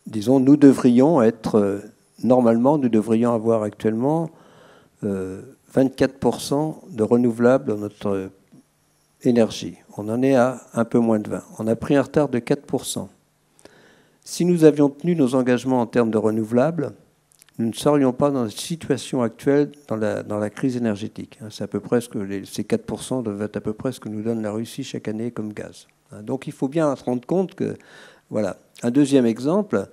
Disons, nous devrions avoir actuellement 24% de renouvelables dans notre énergie. On en est à un peu moins de 20%. On a pris un retard de 4%. Si nous avions tenu nos engagements en termes de renouvelables, nous ne serions pas dans la situation actuelle dans la crise énergétique. C'est à peu près ces 4% doivent être à peu près ce que nous donne la Russie chaque année comme gaz. Donc il faut bien se rendre compte que, voilà. Un deuxième exemple,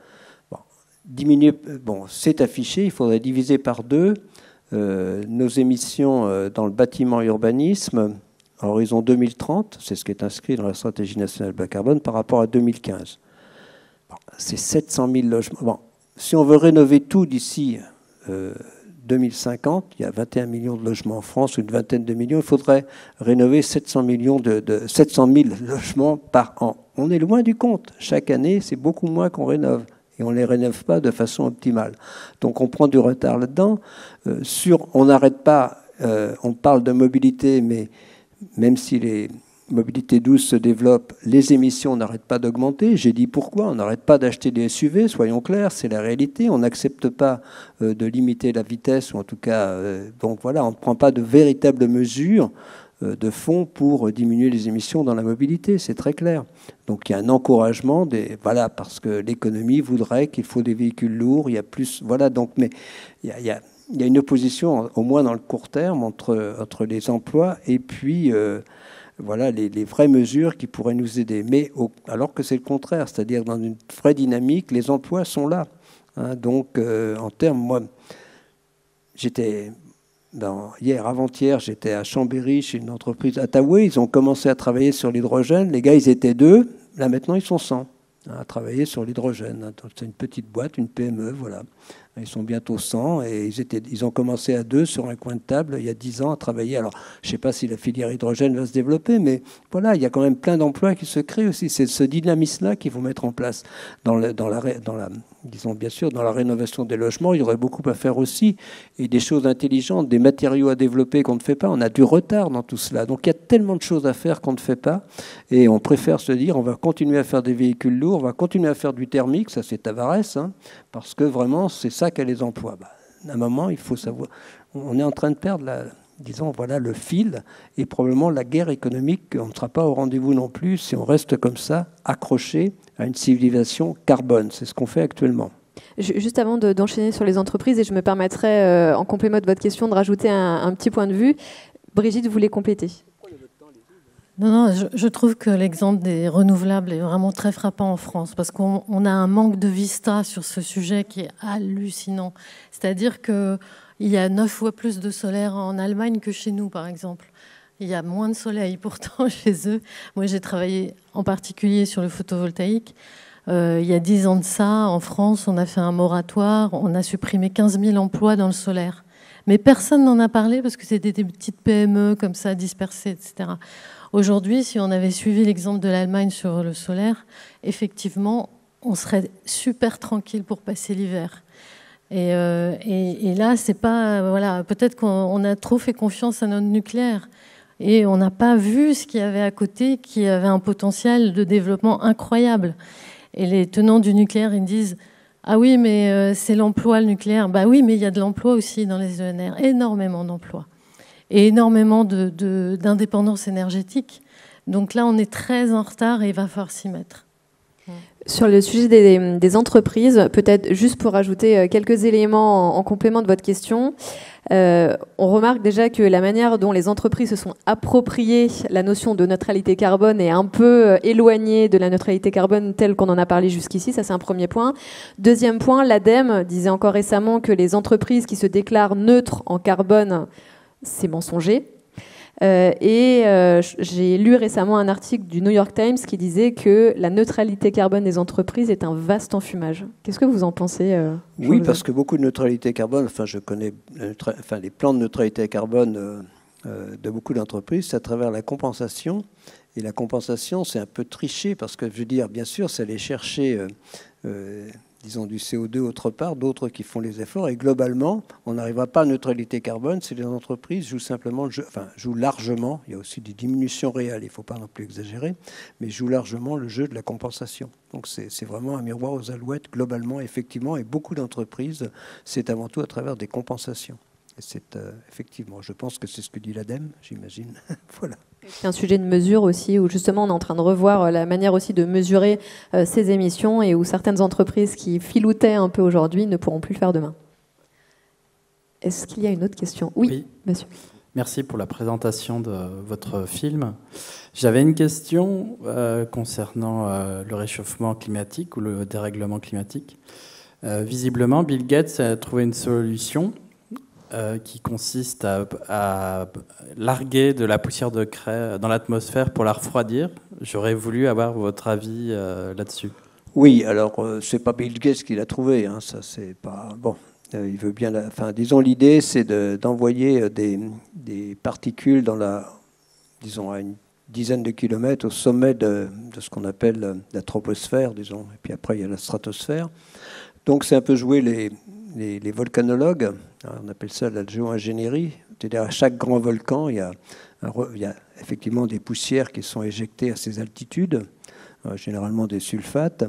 c'est affiché, il faudrait diviser par 2 nos émissions dans le bâtiment urbanisme à horizon 2030, c'est ce qui est inscrit dans la stratégie nationale bas carbone, par rapport à 2015. C'est 700 000 logements. Si on veut rénover tout d'ici 2050, il y a 21 millions de logements en France, une vingtaine de millions, il faudrait rénover 700 000 logements par an. On est loin du compte. Chaque année, c'est beaucoup moins qu'on rénove. Et on ne les rénove pas de façon optimale. Donc on prend du retard là-dedans. On n'arrête pas, on parle de mobilité, mais même si les mobilités douces se développent, les émissions n'arrêtent pas d'augmenter. J'ai dit pourquoi. On n'arrête pas d'acheter des SUV, soyons clairs, c'est la réalité. On n'accepte pas de limiter la vitesse, ou en tout cas, donc voilà, on ne prend pas de véritables mesures de fond pour diminuer les émissions dans la mobilité, c'est très clair. Donc il y a un encouragement, voilà, parce que l'économie voudrait qu'il faut des véhicules lourds, il y a plus, voilà, donc, mais il y a une opposition, au moins dans le court terme, entre les emplois et puis voilà, les vraies mesures qui pourraient nous aider. Mais alors que c'est le contraire, c'est-à-dire dans une vraie dynamique, les emplois sont là. Donc en termes, moi, avant-hier, j'étais à Chambéry, chez une entreprise à Taoué. Ils ont commencé à travailler sur l'hydrogène. Les gars, ils étaient 2. Là, maintenant, ils sont 100 à travailler sur l'hydrogène. C'est une petite boîte, une PME, voilà. Ils sont bientôt 100 et ils ont commencé à 2 sur un coin de table il y a 10 ans à travailler. Alors, je ne sais pas si la filière hydrogène va se développer, mais voilà, il y a quand même plein d'emplois qui se créent aussi. C'est ce dynamisme-là qu'il faut mettre en place disons bien sûr, dans la rénovation des logements, il y aurait beaucoup à faire aussi, et des choses intelligentes, des matériaux à développer qu'on ne fait pas. On a du retard dans tout cela. Donc il y a tellement de choses à faire qu'on ne fait pas, et on préfère se dire on va continuer à faire des véhicules lourds, on va continuer à faire du thermique, ça c'est Tavares, parce que vraiment c'est ça qu'a les emplois. À un moment, il faut savoir, on est en train de perdre le fil, et probablement la guerre économique, on ne sera pas au rendez-vous non plus si on reste comme ça, accroché à une civilisation carbone. C'est ce qu'on fait actuellement. Juste avant d'enchaîner sur les entreprises, et je me permettrai, en complément de votre question, de rajouter un petit point de vue. Brigitte, vous voulez compléter ? Non, je trouve que l'exemple des renouvelables est vraiment très frappant en France, parce qu'on a un manque de vista sur ce sujet qui est hallucinant. C'est-à-dire qu'il y a 9 fois plus de solaire en Allemagne que chez nous, par exemple. Il y a moins de soleil pourtant chez eux. Moi, j'ai travaillé en particulier sur le photovoltaïque. Il y a 10 ans de ça, en France, on a fait un moratoire, on a supprimé 15 000 emplois dans le solaire. Mais personne n'en a parlé parce que c'était des petites PME comme ça, dispersées, etc. Aujourd'hui, si on avait suivi l'exemple de l'Allemagne sur le solaire, effectivement, on serait super tranquille pour passer l'hiver. Et là, c'est pas... Voilà, peut-être qu'on a trop fait confiance à notre nucléaire. Et on n'a pas vu ce qu'il y avait à côté, qui avait un potentiel de développement incroyable. Et les tenants du nucléaire, ils me disent « Ah oui, mais c'est l'emploi, le nucléaire. » Bah oui, mais il y a de l'emploi aussi dans les ENR, énormément d'emplois. Et énormément d'indépendance énergétique. Donc là, on est très en retard et il va falloir s'y mettre. Sur le sujet des entreprises, peut-être juste pour ajouter quelques éléments en complément de votre question, on remarque déjà que la manière dont les entreprises se sont appropriées la notion de neutralité carbone est un peu éloignée de la neutralité carbone telle qu'on en a parlé jusqu'ici. Ça, c'est un premier point. Deuxième point, l'ADEME disait encore récemment que les entreprises qui se déclarent neutres en carbone, c'est mensonger. J'ai lu récemment un article du New York Times qui disait que la neutralité carbone des entreprises est un vaste enfumage. Qu'est-ce que vous en pensez Oui, parce que beaucoup de neutralité carbone, enfin je connais les plans de neutralité carbone de beaucoup d'entreprises, c'est à travers la compensation. Et la compensation, c'est un peu tricher parce que, je veux dire, bien sûr, c'est aller chercher, disons, du CO2 autre part, d'autres qui font les efforts. Et globalement, on n'arrivera pas à neutralité carbone si les entreprises jouent simplement le jeu, jouent largement. Il y a aussi des diminutions réelles, il ne faut pas non plus exagérer, mais jouent largement le jeu de la compensation. Donc c'est vraiment un miroir aux alouettes, globalement, effectivement. Et beaucoup d'entreprises, c'est avant tout à travers des compensations. Et c'est effectivement, je pense que c'est ce que dit l'ADEME, j'imagine. Voilà. C'est un sujet de mesure aussi, où justement on est en train de revoir la manière aussi de mesurer ces émissions et où certaines entreprises qui filoutaient un peu aujourd'hui ne pourront plus le faire demain. Est-ce qu'il y a une autre question ? Oui, monsieur. Merci pour la présentation de votre film. J'avais une question concernant le réchauffement climatique ou le dérèglement climatique. Visiblement, Bill Gates a trouvé une solution qui consiste à larguer de la poussière de craie dans l'atmosphère pour la refroidir. J'aurais voulu avoir votre avis là-dessus. Oui, alors c'est pas Bill Gates qui l'a trouvé, hein, ça c'est pas bon. Il veut bien, disons l'idée c'est d'envoyer des particules disons à une dizaine de kilomètres au sommet de ce qu'on appelle la troposphère, disons, et puis après il y a la stratosphère. Donc c'est un peu jouer les volcanologues, on appelle ça la géo-ingénierie, c'est-à-dire à chaque grand volcan, il y a effectivement des poussières qui sont éjectées à ces altitudes, généralement des sulfates,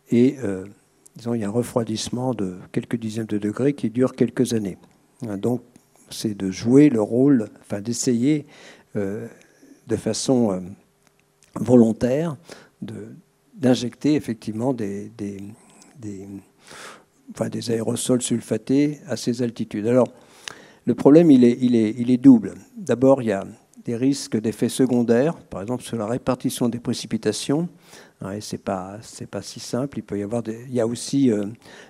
et disons, il y a un refroidissement de quelques dizaines de degrés qui dure quelques années. Donc c'est de jouer le rôle, d'essayer de façon volontaire d'injecter effectivement des aérosols sulfatés à ces altitudes. Alors, le problème, il est double. D'abord, il y a des risques d'effets secondaires, par exemple sur la répartition des précipitations. Et c'est pas si simple. Il y a aussi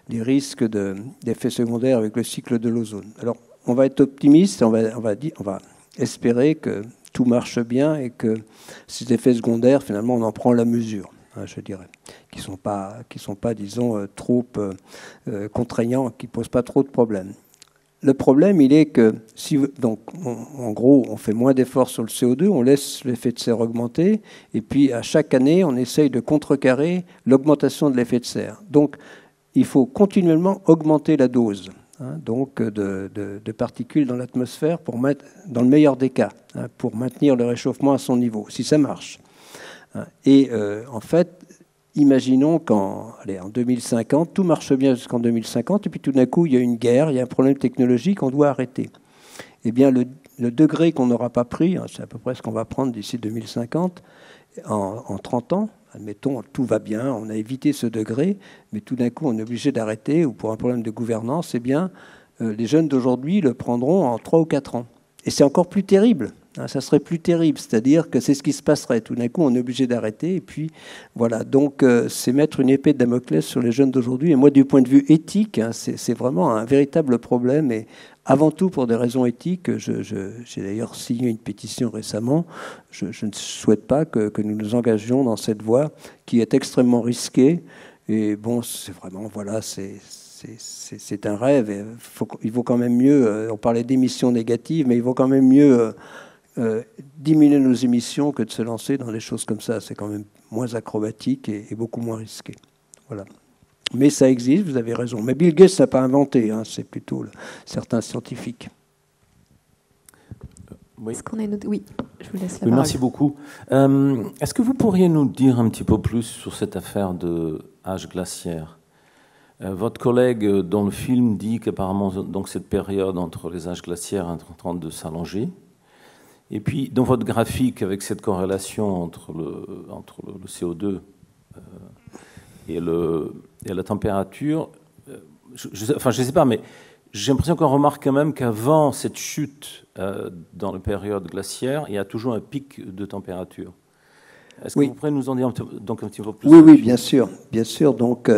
des risques d'effets secondaires avec le cycle de l'ozone. Alors, on va être optimiste, on va espérer que tout marche bien et que ces effets secondaires, finalement, on en prend la mesure. Je dirais, qui sont pas, disons, trop contraignants, qui posent pas trop de problèmes. Le problème, il est que en gros, on fait moins d'efforts sur le CO2, on laisse l'effet de serre augmenter, et puis à chaque année, on essaye de contrecarrer l'augmentation de l'effet de serre. Donc, il faut continuellement augmenter la dose, de particules dans l'atmosphère dans le meilleur des cas, pour maintenir le réchauffement à son niveau, si ça marche. Et en fait, imaginons qu'en 2050, tout marche bien jusqu'en 2050, et puis tout d'un coup, il y a une guerre, il y a un problème technologique, on doit arrêter. Eh bien, le degré qu'on n'aura pas pris, c'est à peu près ce qu'on va prendre d'ici 2050, en 30 ans, admettons, tout va bien, on a évité ce degré, mais tout d'un coup, on est obligé d'arrêter, ou pour un problème de gouvernance, eh bien, les jeunes d'aujourd'hui le prendront en 3 ou 4 ans. Et c'est encore plus terrible. Ça serait plus terrible, c'est-à-dire que c'est ce qui se passerait. Tout d'un coup, on est obligé d'arrêter, et puis voilà. Donc, c'est mettre une épée de Damoclès sur les jeunes d'aujourd'hui. Et moi, du point de vue éthique, c'est vraiment un véritable problème. Et avant tout, pour des raisons éthiques, j'ai d'ailleurs signé une pétition récemment. Je ne souhaite pas que nous nous engagions dans cette voie qui est extrêmement risquée. Et bon, c'est vraiment, voilà, c'est un rêve. Et il vaut quand même mieux, on parlait d'émissions négatives, mais il vaut quand même mieux diminuer nos émissions que de se lancer dans des choses comme ça. C'est quand même moins acrobatique et beaucoup moins risqué. Voilà. Mais ça existe, vous avez raison. Mais Bill Gates n'a pas inventé, c'est plutôt certains scientifiques. Oui. Est-ce qu'on a une autre... Oui, je vous laisse la parole. Merci beaucoup. Est-ce que vous pourriez nous dire un petit peu plus sur cette affaire de âge glaciaire ? Votre collègue dans le film dit qu'apparemment donc, cette période entre les âges glaciaires est en train de s'allonger. Et puis, dans votre graphique, avec cette corrélation entre le CO2 et la température, je ne sais pas, mais j'ai l'impression qu'on remarque quand même qu'avant cette chute dans la période glaciaire, il y a toujours un pic de température. Est-ce que vous pourriez nous en dire donc un petit peu plus ? Oui, bien sûr. Donc,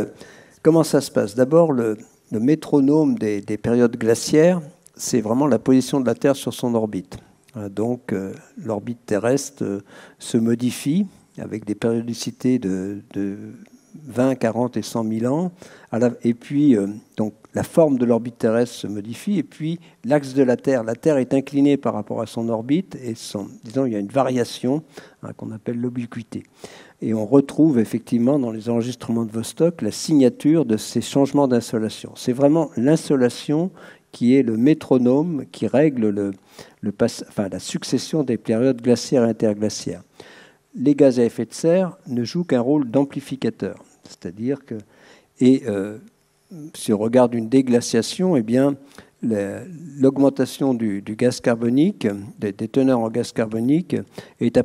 comment ça se passe ? D'abord, le métronome des périodes glaciaires, c'est vraiment la position de la Terre sur son orbite. Donc l'orbite terrestre se modifie avec des périodicités de 20, 40 et 100 000 ans. Et puis, donc, la forme de l'orbite terrestre se modifie, et puis l'axe de la Terre est inclinée par rapport à son orbite, et disons, il y a une variation qu'on appelle l'obliquité. Et on retrouve effectivement dans les enregistrements de Vostok la signature de ces changements d'insolation. C'est vraiment l'insolation qui est le métronome qui règle la succession des périodes glaciaires et interglaciaires. Les gaz à effet de serre ne jouent qu'un rôle d'amplificateur. C'est-à-dire que, si on regarde une déglaciation, eh bien, l'augmentation du gaz carbonique, des teneurs en gaz carbonique, est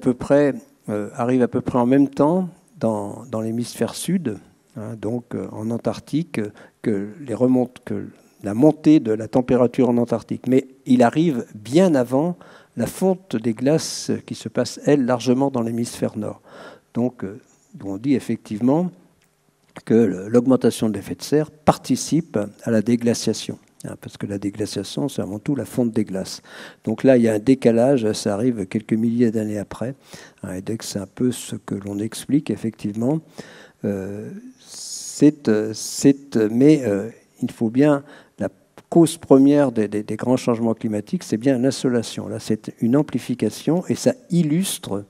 arrive à peu près en même temps dans l'hémisphère sud, donc en Antarctique, que la montée de la température en Antarctique. Mais il arrive bien avant la fonte des glaces qui se passe, elle, largement dans l'hémisphère nord. Donc, on dit effectivement que l'augmentation de l'effet de serre participe à la déglaciation. Parce que la déglaciation, c'est avant tout la fonte des glaces. Donc là, il y a un décalage, ça arrive quelques milliers d'années après. Et dès que c'est un peu ce que l'on explique, effectivement, mais il faut bien... cause première des grands changements climatiques, c'est bien l'insolation. Là, c'est une amplification et ça illustre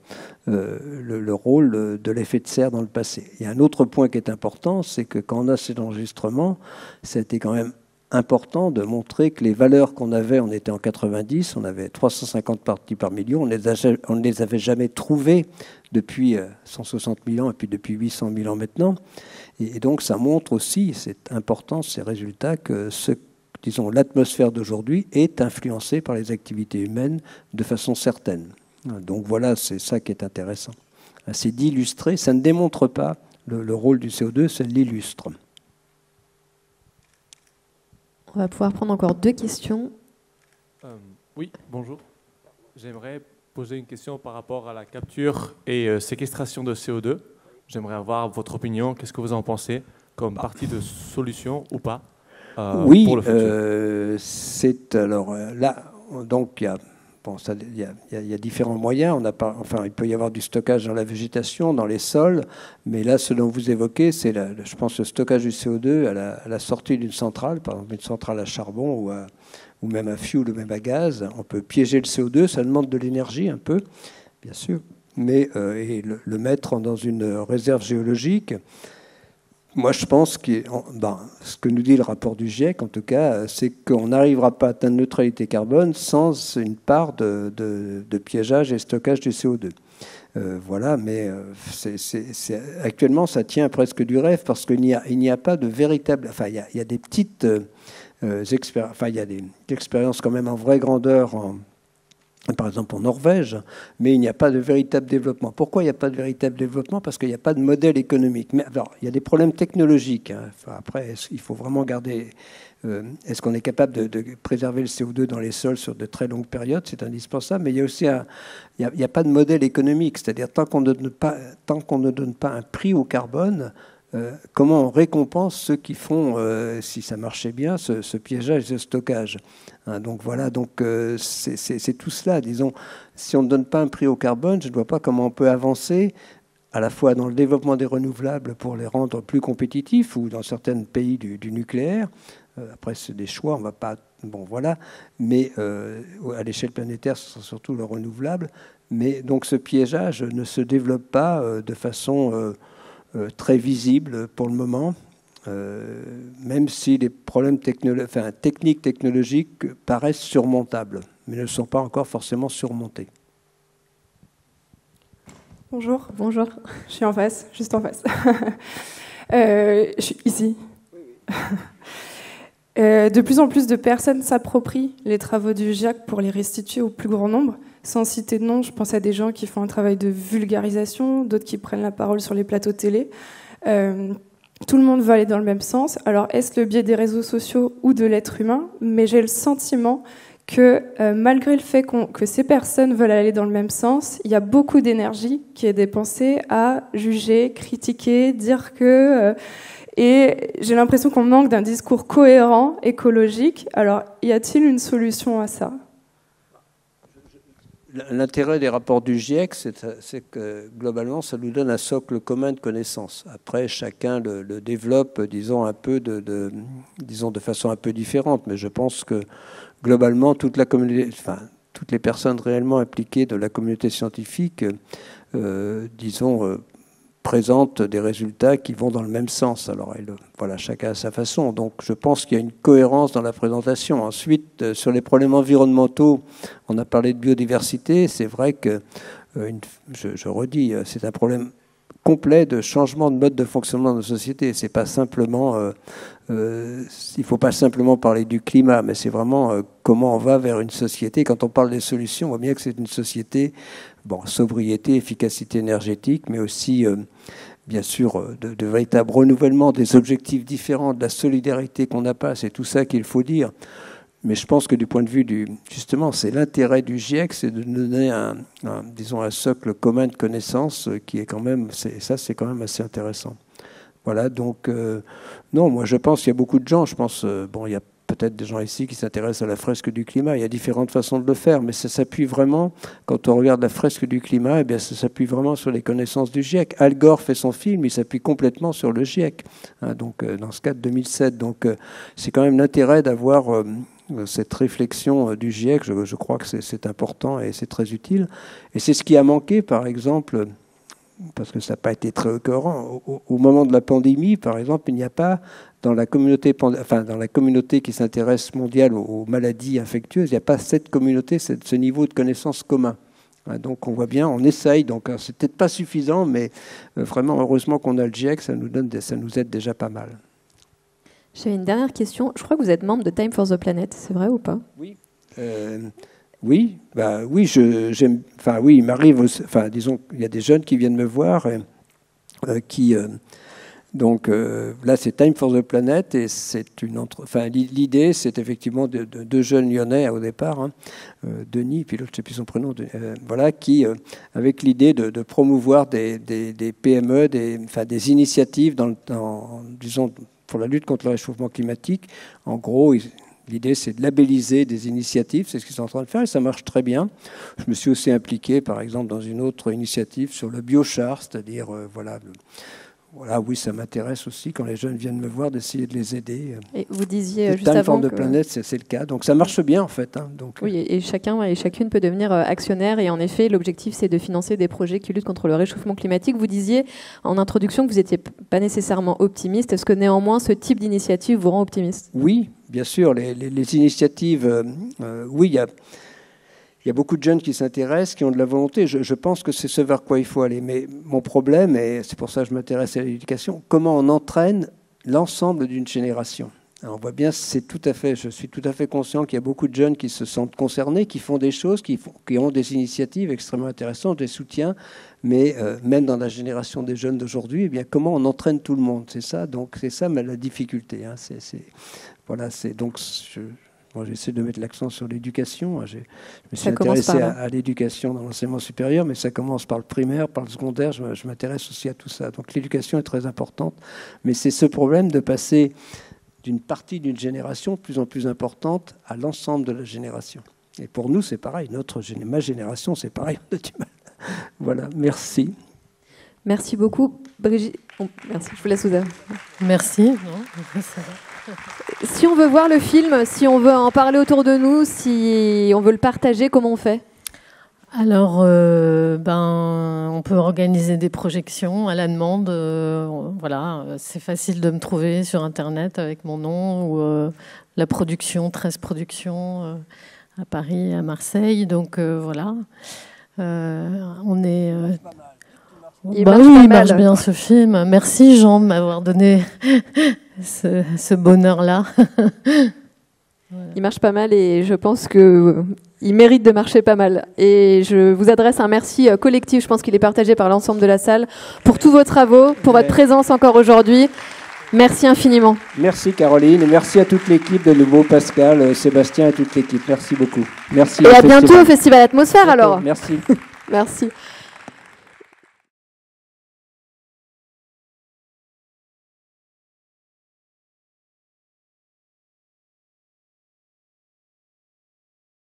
le rôle de l'effet de serre dans le passé. Il y a un autre point qui est important, c'est que quand on a cet enregistrement, c'était quand même important de montrer que les valeurs qu'on avait, on était en 90, on avait 350 parties par million, on ne les avait jamais trouvées depuis 160 000 ans et puis depuis 800 000 ans maintenant. Et donc ça montre aussi, c'est important, ces résultats, que disons, l'atmosphère d'aujourd'hui est influencée par les activités humaines de façon certaine. Donc voilà, c'est ça qui est intéressant. C'est d'illustrer, ça ne démontre pas le rôle du CO2, ça l'illustre. On va pouvoir prendre encore 2 questions. Oui, bonjour. J'aimerais poser une question par rapport à la capture et séquestration de CO2. J'aimerais avoir votre opinion. Qu'est-ce que vous en pensez comme partie de solution ou pas? Oui, pour le c'est alors là, donc il y a différents moyens. Il peut y avoir du stockage dans la végétation, dans les sols, mais là, ce dont vous évoquez, c'est, je pense, le stockage du CO2 à la sortie d'une centrale, par exemple une centrale à charbon ou même à fioul ou même à gaz. On peut piéger le CO2, ça demande de l'énergie un peu, bien sûr, mais et le mettre dans une réserve géologique. Moi, je pense que ce que nous dit le rapport du GIEC, en tout cas, c'est qu'on n'arrivera pas à atteindre neutralité carbone sans une part de piégeage et stockage du CO2. Voilà, mais actuellement, ça tient presque du rêve parce qu'il n'y a pas de véritable... Enfin, il y a des petites expériences... Enfin, il y a des expériences quand même en vraie grandeur par exemple en Norvège, mais il n'y a pas de véritable développement. Pourquoi il n'y a pas de véritable développement? Parce qu'il n'y a pas de modèle économique. Mais alors, il y a des problèmes technologiques. Enfin, après, il faut vraiment garder... est-ce qu'on est capable de préserver le CO2 dans les sols sur de très longues périodes? C'est indispensable. Mais il y a aussi il n'y a pas de modèle économique. C'est-à-dire, tant qu'on ne donne pas un prix au carbone, comment on récompense ceux qui font, si ça marchait bien, ce piégeage et ce stockage. Donc voilà, c'est tout cela. Disons, si on ne donne pas un prix au carbone, je ne vois pas comment on peut avancer à la fois dans le développement des renouvelables pour les rendre plus compétitifs ou dans certains pays du nucléaire. Après, c'est des choix, on ne va pas... Bon, voilà. Mais à l'échelle planétaire, ce sont surtout le renouvelable. Mais donc ce piégeage ne se développe pas de façon très visible pour le moment. Même si les problèmes techniques, technologiques paraissent surmontables, mais ne sont pas encore forcément surmontés. Bonjour. Bonjour. Je suis en face, juste en face. Je suis ici. De plus en plus de personnes s'approprient les travaux du GIEC pour les restituer au plus grand nombre. Sans citer de nom, je pense à des gens qui font un travail de vulgarisation, d'autres qui prennent la parole sur les plateaux télé. Tout le monde veut aller dans le même sens. Alors, est-ce le biais des réseaux sociaux ou de l'être humain? Mais j'ai le sentiment que malgré le fait que ces personnes veulent aller dans le même sens, il y a beaucoup d'énergie qui est dépensée à juger, critiquer, dire que... et j'ai l'impression qu'on manque d'un discours cohérent, écologique. Alors, y a-t-il une solution à ça? l'intérêt des rapports du GIEC, c'est que globalement, ça nous donne un socle commun de connaissances. Après, chacun le développe, disons, disons de façon un peu différente. Mais je pense que globalement, toute la communauté, enfin, toutes les personnes réellement impliquées de la communauté scientifique, disons, présentent des résultats qui vont dans le même sens. Alors, voilà, chacun à sa façon. Donc, je pense qu'il y a une cohérence dans la présentation. Ensuite, sur les problèmes environnementaux, on a parlé de biodiversité. C'est vrai que, je redis, c'est un problème complet de changement de mode de fonctionnement de nos sociétés. C'est pas simplement, il ne faut pas simplement parler du climat, mais c'est vraiment comment on va vers une société. Quand on parle des solutions, on voit bien que c'est une société, sobriété, efficacité énergétique, mais aussi, bien sûr, de véritable renouvellement des objectifs différents, de la solidarité qu'on n'a pas. C'est tout ça qu'il faut dire. Mais je pense que du point de vue justement, c'est l'intérêt du GIEC, c'est de nous donner disons, un socle commun de connaissances qui est quand même, c'est quand même assez intéressant. Voilà, donc, non, moi je pense qu'il y a beaucoup de gens, il y a peut-être des gens ici qui s'intéressent à la fresque du climat, il y a différentes façons de le faire, mais ça s'appuie vraiment, quand on regarde la fresque du climat, eh bien ça s'appuie vraiment sur les connaissances du GIEC. Al Gore fait son film, il s'appuie complètement sur le GIEC, hein, donc dans ce cas de 2007, donc c'est quand même l'intérêt d'avoir cette réflexion du GIEC, je crois que c'est important et c'est très utile. Et c'est ce qui a manqué, par exemple, parce que ça n'a pas été très cohérent, au moment de la pandémie, par exemple, il n'y a pas, dans la communauté qui s'intéresse mondiale aux maladies infectieuses, il n'y a pas cette communauté, ce niveau de connaissance commun. Donc on voit bien, on essaye, donc c'est peut-être pas suffisant, mais vraiment, heureusement qu'on a le GIEC, ça nous aide déjà pas mal. J'ai une dernière question. Je crois que vous êtes membre de Time for the Planet, c'est vrai ou pas? Oui. Oui, j'aime. Enfin, oui, il m'arrive. Disons, il y a des jeunes qui viennent me voir, donc là, c'est Time for the Planet, et c'est l'idée, c'est effectivement de deux jeunes Lyonnais au départ, hein, Denis, puis l'autre, je ne sais plus son prénom, voilà, qui, avec l'idée de promouvoir des PME, des initiatives disons, pour la lutte contre le réchauffement climatique. En gros, l'idée, c'est de labelliser des initiatives, c'est ce qu'ils sont en train de faire, et ça marche très bien. Je me suis aussi impliqué, par exemple, dans une autre initiative sur le biochar, c'est-à-dire, oui, ça m'intéresse aussi, quand les jeunes viennent me voir, d'essayer de les aider. Et vous disiez juste avant que... Planète, c'est le cas. Donc ça marche bien, en fait. Hein, donc, oui, et chacun et chacune peut devenir actionnaire. Et en effet, l'objectif, c'est de financer des projets qui luttent contre le réchauffement climatique. Vous disiez en introduction que vous n'étiez pas nécessairement optimiste. Est-ce que néanmoins, ce type d'initiative vous rend optimiste? Oui, bien sûr. Les initiatives, oui, il y a beaucoup de jeunes qui s'intéressent, qui ont de la volonté. Je pense que c'est ce vers quoi il faut aller. Mais mon problème, et c'est pour ça que je m'intéresse à l'éducation, comment on entraîne l'ensemble d'une génération. Alors on voit bien, je suis tout à fait conscient qu'il y a beaucoup de jeunes qui se sentent concernés, qui font des choses, qui ont des initiatives extrêmement intéressantes, des soutiens, mais même dans la génération des jeunes d'aujourd'hui, eh bien, comment on entraîne tout le monde? C'est ça, donc c'est ça la difficulté. Hein. Moi, j'essaie de mettre l'accent sur l'éducation. Je me suis intéressé à l'éducation dans l'enseignement supérieur, mais ça commence par le primaire, par le secondaire. Je m'intéresse aussi à tout ça. Donc l'éducation est très importante. Mais c'est ce problème de passer d'une partie d'une génération de plus en plus importante à l'ensemble de la génération. Et pour nous, c'est pareil. Ma génération, c'est pareil. On a du mal. Voilà, merci. Merci beaucoup. Brigitte, merci, je vous laisse vous. Merci. Si on veut voir le film, si on veut en parler autour de nous, si on veut le partager, comment on fait? Alors, on peut organiser des projections à la demande. Voilà, c'est facile de me trouver sur Internet avec mon nom ou la production, 13 Productions à Paris et à Marseille. Donc voilà, on est... Il marche bien ce film. Merci Jean de m'avoir donné ce bonheur-là. Il marche pas mal et je pense qu'il mérite de marcher pas mal. Et je vous adresse un merci collectif, je pense qu'il est partagé par l'ensemble de la salle, pour tous vos travaux, pour votre présence encore aujourd'hui. Merci infiniment. Merci Caroline et merci à toute l'équipe de Lubo, Pascal, Sébastien et toute l'équipe. Merci beaucoup. Merci. Et à bientôt au Festival Atmosphère alors. Merci. Merci.